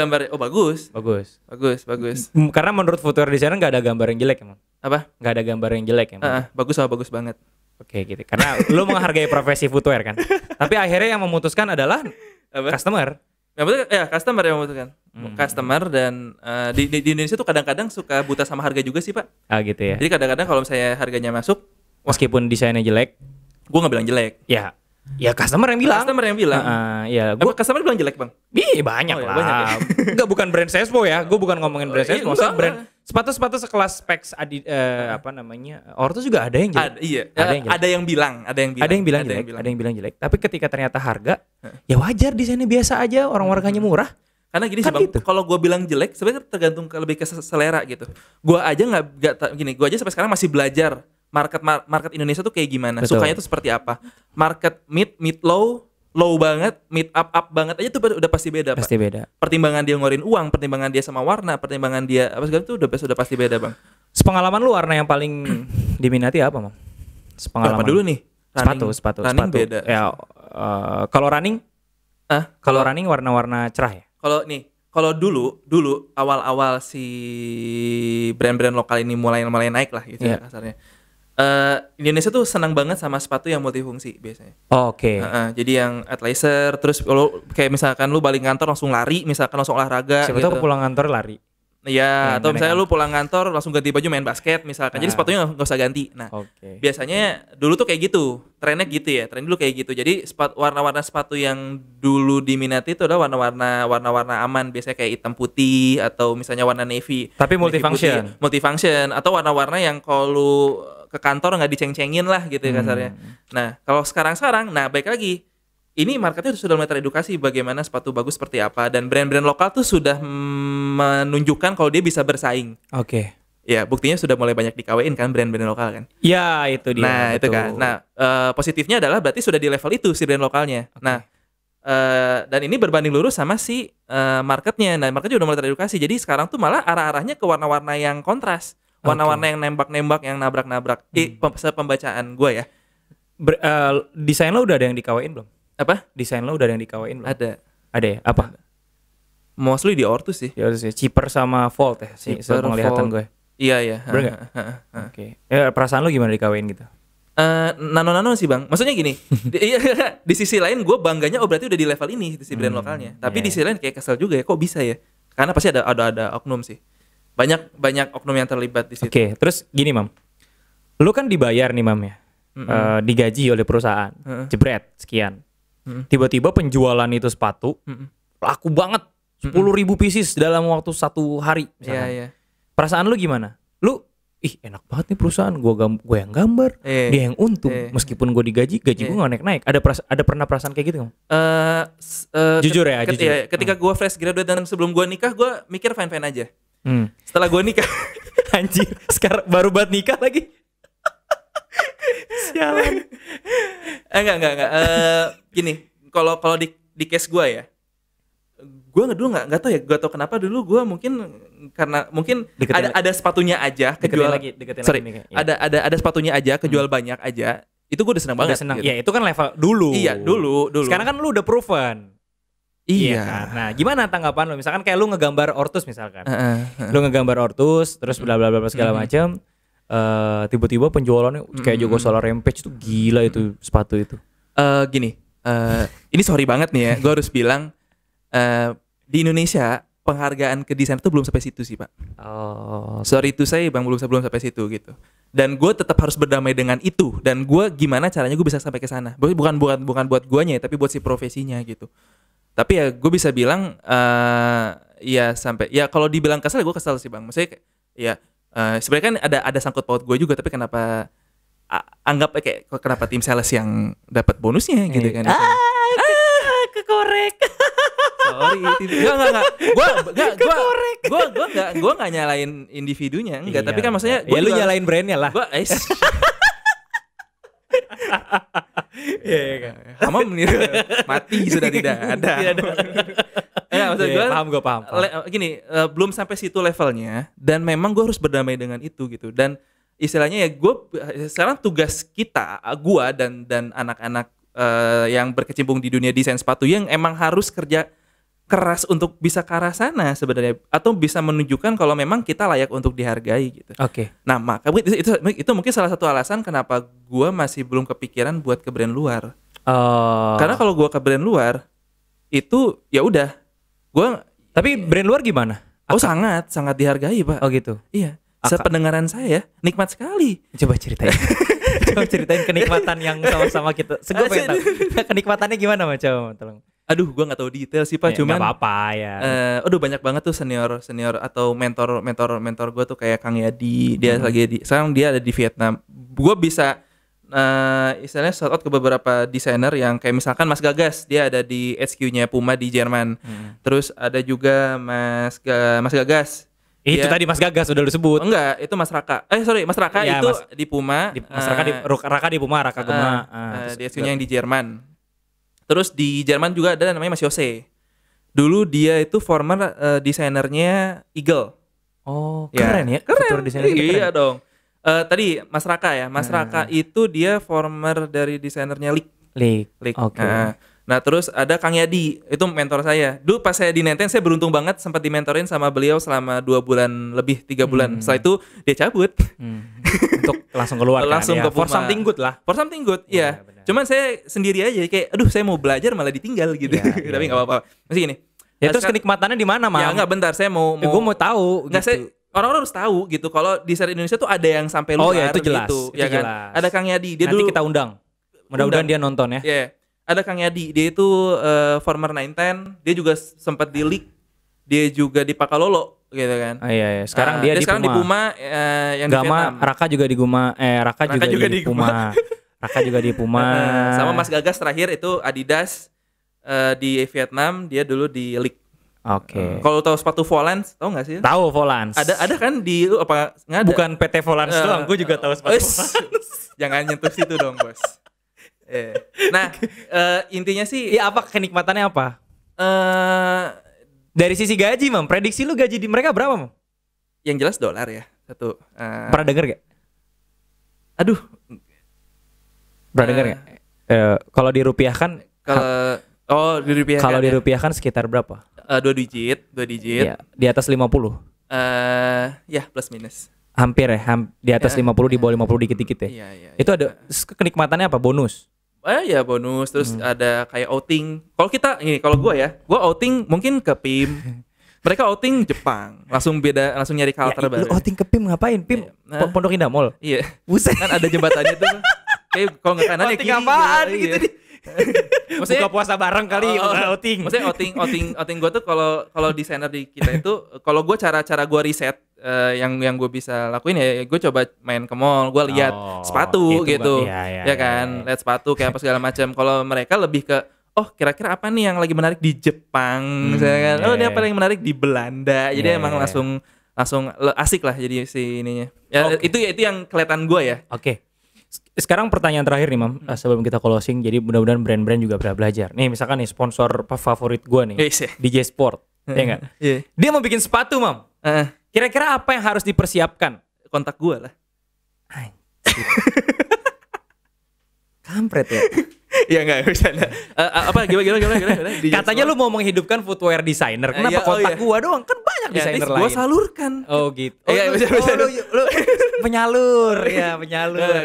Bagus. Karena menurut footwear designer nggak ada gambar yang jelek emang. Apa? Nggak ada gambar yang jelek emang. Bagus banget. Oke gitu. Karena lu menghargai profesi footwear kan. Tapi akhirnya yang memutuskan adalah customer. Yang betul ya customer yang memutuskan. Customer dan di Indonesia tuh kadang-kadang suka buta sama harga juga sih Pak. Gitu ya. Jadi kadang-kadang kalau misalnya harganya masuk, meskipun desainnya jelek, gue nggak bilang jelek. Ya customer yang bilang. Ya, gua customer bilang jelek bang. Banyak lah. Banyak ya? Enggak, bukan brand Sespo ya. Gue bukan ngomongin brand Sespo. Maksudnya brand sepatu sekelas Specs Ortos juga ada yang jelek. Ada yang bilang jelek. Tapi ketika ternyata harga, ya wajar desainnya biasa aja. Orang harganya murah. Karena gini sih bang, gitu. Kalau gue bilang jelek, sebenarnya tergantung lebih ke selera gitu. Gue aja gue aja sampai sekarang masih belajar. Market Indonesia tuh kayak gimana? Betul. Sukanya tuh seperti apa? Market mid low banget, mid up banget aja tuh udah pasti beda. Pasti Pak. Beda. Pertimbangan dia ngeluarin uang, pertimbangan dia sama warna, pertimbangan dia apa segala itu udah pasti beda bang. Sepengalaman lu warna yang paling diminati apa Mam? Sepengalaman. Apa dulu nih? Sepatu. Running beda. Ya, kalau running? Kalau running warna-warna cerah ya? Kalau dulu awal-awal si brand-brand lokal ini mulai naik lah gitu ya kasarnya. Indonesia tuh senang banget sama sepatu yang multifungsi biasanya. Oke. Jadi yang athleisure, terus kalau kayak misalkan lu balik kantor langsung lari, misalkan langsung olahraga. Siapa tahu pulang kantor lari. Iya, atau misalnya lu pulang kantor langsung ganti baju main basket misalkan. Jadi sepatunya nggak usah ganti. Nah, biasanya dulu tuh kayak gitu, trennya gitu ya. Tren dulu kayak gitu. Jadi warna-warna sepatu yang dulu diminati itu adalah warna-warna aman, biasanya kayak hitam putih atau misalnya warna navy. Tapi multifunction atau warna-warna yang kalau lu ke kantor nggak diceng-cengin lah gitu ya kasarnya. Nah, kalau sekarang, baik lagi. Ini marketnya sudah mulai teredukasi bagaimana sepatu bagus seperti apa, dan brand-brand lokal tuh sudah menunjukkan kalau dia bisa bersaing. Oke. Ya, buktinya sudah mulai banyak di-KW-in kan brand-brand lokal kan. Ya, itu dia. Nah, itu kan. Nah, positifnya adalah berarti sudah di level itu si brand lokalnya. Nah, dan ini berbanding lurus sama si marketnya. Nah, marketnya udah mulai teredukasi. Jadi sekarang tuh malah arah-arahnya ke warna-warna yang kontras. Warna-warna yang nembak-nembak, yang nabrak-nabrak. Pembacaan gue ya. Desain lo udah ada yang di-KW-in belum? Apa? Desain lo udah ada yang di-KW-in belum? Ada ya? Apa? Mostly di Ortus sih. Cheaper sama Volt ya, penglihatan gue. Iya. Bener nggak? Oke. Ya, perasaan lo gimana di-KW-in gitu? Nano sih bang. Maksudnya gini, di sisi lain gue bangganya berarti udah di level ini si brand lokalnya. Tapi di sisi lain kayak kesel juga ya, kok bisa ya? Karena pasti ada oknum sih. Banyak oknum yang terlibat di situ. Oke, terus gini Mam. Lu kan dibayar nih Mam ya. Digaji oleh perusahaan. Jebret sekian. Tiba-tiba penjualan itu sepatu laku banget. 10.000 pieces dalam waktu 1 hari misalkan. Iya. Perasaan lu gimana? Lu ih enak banget nih perusahaan, gue yang gambar, dia yang untung, meskipun gue digaji gue nggak naik. Ada pernah perasaan kayak gitu nggak? Jujur ya, jujur. Ketika gue fresh graduate dan sebelum gue nikah, gue mikir fine aja. Setelah gue nikah, anjir, sekarang baru banget nikah lagi. Sialan. Enggak. Gini, kalau di case gue ya, gue dulu nggak tahu ya, gue tau kenapa dulu gue karena mungkin ada sepatunya aja kejual lagi, ada sepatunya aja kejual banyak aja, itu gue udah senang banget. Gitu. Ya itu kan level dulu. Iya dulu. Sekarang kan lu udah proven. Iya. Kan? Nah, gimana tanggapan lu? Misalkan kayak lu ngegambar ortus misalkan, lu ngegambar ortus, terus bla bla bla segala macam, tiba-tiba penjualannya kayak Joko Solar Rampage tuh gila itu sepatu itu. Gini, ini sorry banget nih ya, gue harus bilang. Di Indonesia penghargaan ke desain itu belum sampai situ sih Pak. Sorry itu saya bang, belum sampai situ gitu. Dan gue tetap harus berdamai dengan itu. Dan gue gimana caranya gue bisa sampai ke sana. Bukan buat guanya ya, tapi buat si profesinya gitu. Tapi ya gue bisa bilang ya sampai ya kalau dibilang kesal gue kesal sih bang. Maksudnya ya sebenarnya kan ada sangkut paut gue juga, tapi kenapa anggap kayak kenapa tim sales yang dapat bonusnya gitu kan? Kekorek. Sorry, gue nggak nyalain individunya, enggak. Tapi kan maksudnya, ya lu nyalain brandnya lah. Kamu meniru mati sudah tidak ada. Ya, maksud gue, paham. Gini, belum sampai situ levelnya, dan memang gue harus berdamai dengan itu gitu. Dan istilahnya ya sekarang tugas kita, gue dan anak-anak yang berkecimpung di dunia desain sepatu yang emang harus kerja keras untuk bisa ke arah sana sebenarnya, atau bisa menunjukkan kalau memang kita layak untuk dihargai gitu. Oke. Nah, maka itu mungkin salah satu alasan kenapa gua masih belum kepikiran buat ke brand luar. Karena kalau gua ke brand luar itu ya udah, gua. Tapi brand luar gimana? Sangat dihargai Pak. Oh gitu. Iya. Sependengaran saya nikmat sekali. Coba ceritain. Coba ceritain kenikmatan yang sama-sama kita. Gue pengen tahu. Kenikmatannya gimana Coba tolong. Aduh, gue nggak tahu detail sih Pak, cuman nggak apa-apa ya. Aduh banyak banget tuh senior atau mentor gue tuh kayak Kang Yadi, dia sekarang dia ada di Vietnam. Gue bisa istilahnya shout out ke beberapa desainer yang kayak misalkan Mas Gagas, dia ada di HQ-nya Puma di Jerman. Terus ada juga Mas Gagas. Itu tadi Mas Gagas udah lu sebut. Enggak, itu Mas Raka. Mas Raka ya, itu di Puma. Mas Raka di Puma, Raka Gema. Di HQ-nya yang di Jerman. Terus di Jerman juga ada namanya Mas Yose. Dulu dia itu former desainernya Eagle. Oh, keren ya? Keren. Iya dong. Tadi Mas Raka ya. Mas Raka itu dia former dari desainernya Leak. Oke. Nah, terus ada Kang Yadi, itu mentor saya. Dulu pas saya di Nenten, saya beruntung banget sempat dimentorin sama beliau selama 2 bulan lebih, 3 bulan. Setelah itu dia cabut. Untuk langsung keluar langsung kan, ke Puma. For something good lah. For something good, iya. Cuman saya sendiri aja kayak aduh saya mau belajar malah ditinggal gitu. Tapi enggak apa-apa. Masih gini. Ya terus kenikmatannya di mana, Mam? Ya enggak, bentar, saya mau gue mau tahu enggak gitu. Orang-orang harus tahu gitu kalau di desain Indonesia tuh ada yang sampai luar. Oh ya, itu jelas. Gitu, itu ya kan? jelas. Ada Kang Yadi, dia nanti dulu kita undang. Mudah-mudahan dia nonton ya. Iya. Ada Kang Yadi, dia itu former 910, dia juga sempat di Leak, dia juga di Pakalolo gitu kan. Iya. Sekarang dia sekarang di Puma yang Gama, di Vietnam. Raka juga di Guma, Raka juga di Puma. Raka juga di Puma. Sama Mas Gagas terakhir itu Adidas di Vietnam, dia dulu di Leak. Oke. Kalau tahu sepatu Volans, tahu nggak sih? Tahu Volans. Ada kan di lu apa nggak ada? Bukan PT Volans doang, gue juga tahu sepatu Volans. Jangan nyentuh situ dong, Bos. Nah, intinya sih ya apa kenikmatannya apa? Dari sisi gaji, Mam. Prediksi lu gaji di mereka berapa, Mam? Yang jelas dolar ya. Satu. Pernah denger gak? Aduh. Pernah denger gak? Kalau dirupiahkan kalau dirupiahkan sekitar berapa? 2 digit. Ya, di atas 50. Ya plus minus. Hampir ya, di atas 50, di bawah 50 dikit-dikit ya. Iya. Itu ada kenikmatannya apa? Bonus? Ya bonus, terus ada kayak outing. Kalau kita ini, kalau gue outing mungkin ke PIM. Mereka outing Jepang, langsung nyari culture baru. Lu outing ke PIM ngapain? PIM Pondok Indah Mall. Iya. Buset. Kan ada jembatannya tuh. Kayak kalau nggak kanan ya kiri. Apaan gitu nih? Maksudnya buka puasa bareng kali outing. Maksudnya outing gue tuh kalau desainer di kita itu, kalau gue cara gue riset yang gue bisa lakuin ya gue coba main ke mall, gue lihat sepatu itu gitu, ya kan, lihat sepatu kayak apa segala macam. Kalau mereka lebih ke kira-kira apa nih yang lagi menarik di Jepang, misalkan, ini apa yang menarik di Belanda, jadi emang langsung asik lah jadi si ininya. Ya itu yang kelihatan gue ya. Oke. Sekarang pertanyaan terakhir nih Mam, sebelum kita closing. Jadi mudah-mudahan brand-brand juga belajar. Nih misalkan nih sponsor favorit gue nih, DJ Sport, ya enggak? Dia mau bikin sepatu Mam. Kira-kira apa yang harus dipersiapkan? Kontak gue lah. Kampret ya. Ya enggak bisa. Apa gimana? Katanya lu mau menghidupkan footwear designer. Kenapa kontak gua doang? Kan banyak desainer lain. Gua salurkan. Oh gitu. Bisa. Lu penyalur ya, penyalur.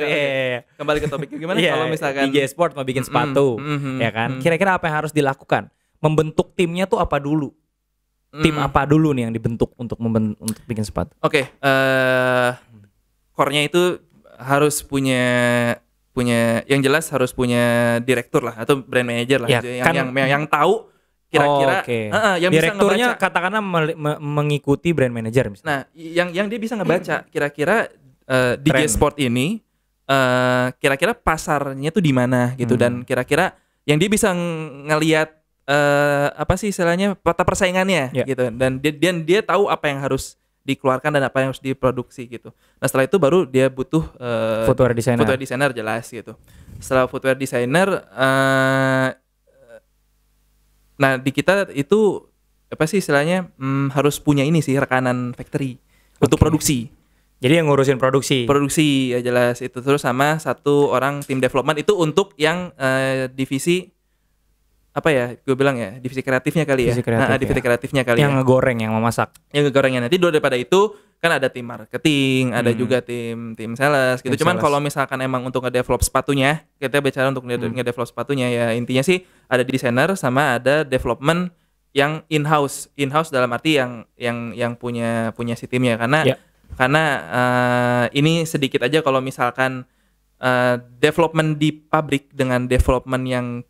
Kembali ke topik gimana kalau misalkan DJ Sport mau bikin sepatu, ya kan? Kira-kira apa yang harus dilakukan? Membentuk timnya tuh apa dulu? Tim apa dulu nih yang dibentuk untuk bikin sepatu? Oke, core-nya itu harus punya yang jelas harus punya direktur lah atau brand manager lah, yang tahu kira-kira yang direkturnya bisa ngebaca. Katakanlah mengikuti brand manager misalnya. Nah, yang dia bisa ngebaca kira-kira DJ Sport ini kira-kira pasarnya tuh di mana gitu, dan kira-kira yang dia bisa ngelihat apa sih istilahnya peta persaingannya gitu, dan dia tahu apa yang harus dikeluarkan dan apa yang harus diproduksi gitu. Nah setelah itu baru dia butuh footwear designer jelas gitu. Setelah footwear designer, nah di kita itu apa sih istilahnya harus punya ini sih rekanan factory untuk produksi. Jadi yang ngurusin produksi ya jelas itu, terus sama satu orang tim development itu untuk yang divisi apa ya, gue bilang ya divisi kreatifnya kali ya. Divisi kreatifnya kali yang ngegoreng, yang memasak. Yang ngegorengnya nanti daripada itu kan ada tim marketing, ada juga tim sales gitu. Cuman kalau misalkan emang untuk nge-develop sepatunya, kita bicara untuk nge-develop sepatunya ya intinya sih ada desainer sama ada development yang in-house dalam arti yang punya si timnya, karena ini sedikit aja kalau misalkan development di pabrik dengan development yang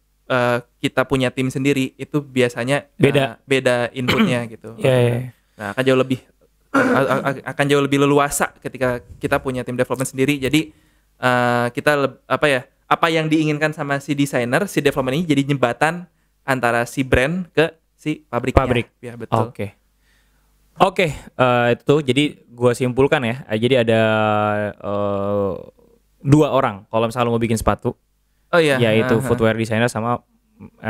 kita punya tim sendiri itu biasanya beda inputnya gitu. Nah akan jauh lebih leluasa ketika kita punya tim development sendiri. Jadi kita apa yang diinginkan sama si desainer, si development ini jadi jembatan antara si brand ke si pabrik. Ya betul. Oke, itu jadi gua simpulkan ya. Jadi ada 2 orang kalau misalnya mau bikin sepatu. Yaitu footwear designer sama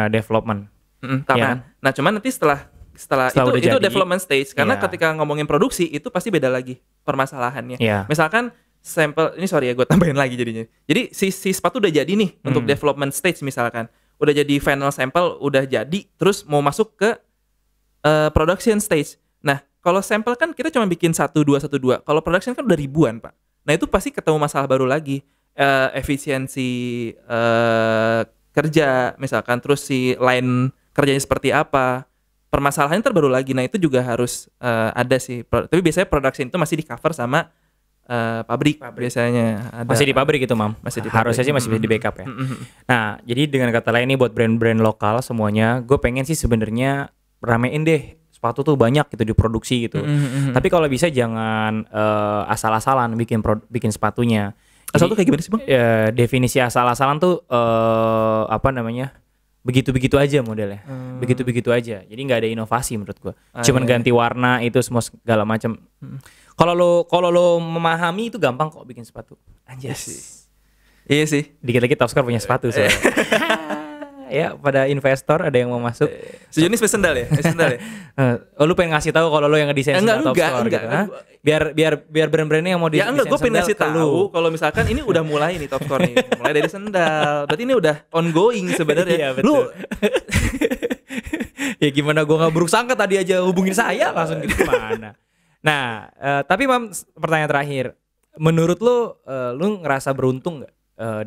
development. Kan? Nah, cuman nanti setelah itu development stage, karena ketika ngomongin produksi itu pasti beda lagi permasalahannya. Misalkan sampel ini, sorry ya gue tambahin lagi jadinya. Jadi si sepatu udah jadi nih untuk development stage, misalkan udah jadi final sample, udah jadi, terus mau masuk ke production stage. Nah, kalau sampel kan kita cuma bikin 1, 2. Kalau production kan udah ribuan, Pak. Nah, itu pasti ketemu masalah baru lagi. Efisiensi kerja misalkan, terus si line kerjanya seperti apa, permasalahannya terbaru lagi. Nah itu juga harus ada sih, tapi biasanya production itu masih di cover sama pabrik. Biasanya ada. Masih di pabrik itu Mam? Harusnya sih masih di backup ya. Nah jadi dengan kata lain nih buat brand-brand lokal semuanya, gue pengen sih sebenarnya ramein deh sepatu tuh banyak gitu diproduksi gitu. Tapi kalau bisa jangan asal-asalan bikin sepatunya. Asal tuh kayak gimana sih Bang? Definisi asal-asalan tuh begitu-begitu aja modelnya. Begitu-begitu aja. Jadi nggak ada inovasi menurut gua. Cuman ganti warna itu semua segala macam. Kalau lo memahami itu gampang kok bikin sepatu. Anjas. Iya sih. Dikit lagi Top Score punya sepatu soalnya. Ya pada investor ada yang mau masuk. Sejenis sendal ya? Lu pengen ngasih tahu kalau lu yang ngedesain sendal Top Score gitu, biar brand-brandnya yang mau desain sendal. Gue pengen ngasih tahu kalau misalkan ini udah mulai nih Top Score nih, mulai dari sendal. Berarti ini udah ongoing sebenarnya. Iya, betul. Lu ya gimana gua nggak buruk sangka tadi aja hubungin saya langsung gitu gimana. Nah, tapi Mam, pertanyaan terakhir. Menurut lu ngerasa beruntung nggak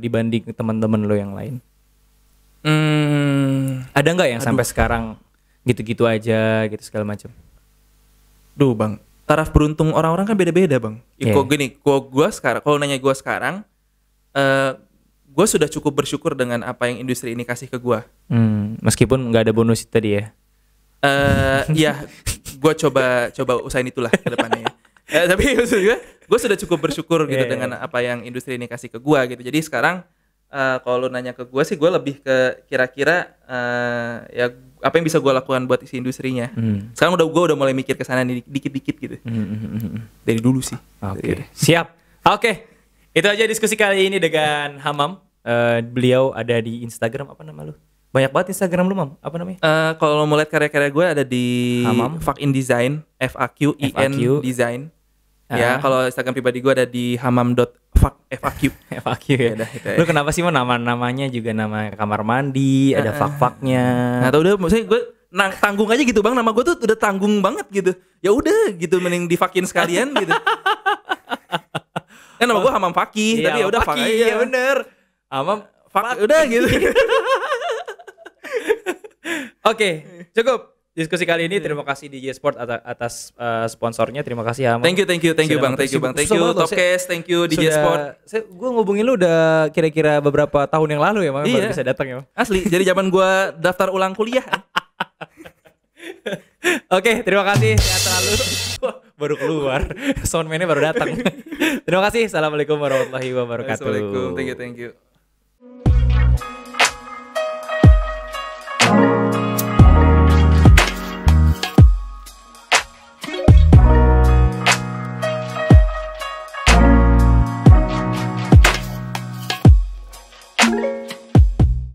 dibanding teman-teman lu yang lain? Ada nggak yang sampai sekarang gitu-gitu aja gitu segala macam? Duh Bang, taraf beruntung orang-orang kan beda-beda Bang. Kalau nanya gue sekarang, gue sudah cukup bersyukur dengan apa yang industri ini kasih ke gue. Meskipun nggak ada bonus tadi ya. Ya, gue coba usahain itulah ke depannya. Tapi maksud gue sudah cukup bersyukur gitu dengan apa yang industri ini kasih ke gue gitu. Jadi sekarang kalau lu nanya ke gue sih, gue lebih ke kira-kira ya apa yang bisa gue lakukan buat isi industrinya. Sekarang gue udah mulai mikir ke sana dikit-dikit gitu. Dari dulu sih. Oke. Siap. Oke. Itu aja diskusi kali ini dengan Hamam. Beliau ada di Instagram, apa nama lu? Banyak banget Instagram lu, Mam. Apa namanya? Kalau mau lihat karya-karya gue ada di Hamam. Fuckin Design, FAQIN Design. Ya, kalau Instagram pribadi gue ada di hamam.faq. FAQ ya. Lu kenapa sih mau namanya juga nama kamar mandi, ada fak-faknya. Nah, tau udah maksudnya gue tanggung aja gitu, Bang. Nama gue tuh udah tanggung banget gitu. Ya udah gitu, mending difakin sekalian gitu. Kan nama gue Hamam Faki, tapi ya udah Fak aja. Iya bener. Hamam Fak udah gitu. Oke, cukup diskusi kali ini. Terima kasih DJ Sport atas sponsornya. Terima kasih Hamam. Thank you Bang. Thank you Topcast, thank you DJ Sport. Gue ngubungin lu udah kira-kira beberapa tahun yang lalu ya, Mam, baru bisa datang ya. Asli, jadi zaman gue daftar ulang kuliah. Oke, terima kasih. Sehat selalu. Baru keluar, soundman-nya baru datang. Terima kasih. Assalamualaikum warahmatullahi wabarakatuh. Assalamualaikum. Thank you.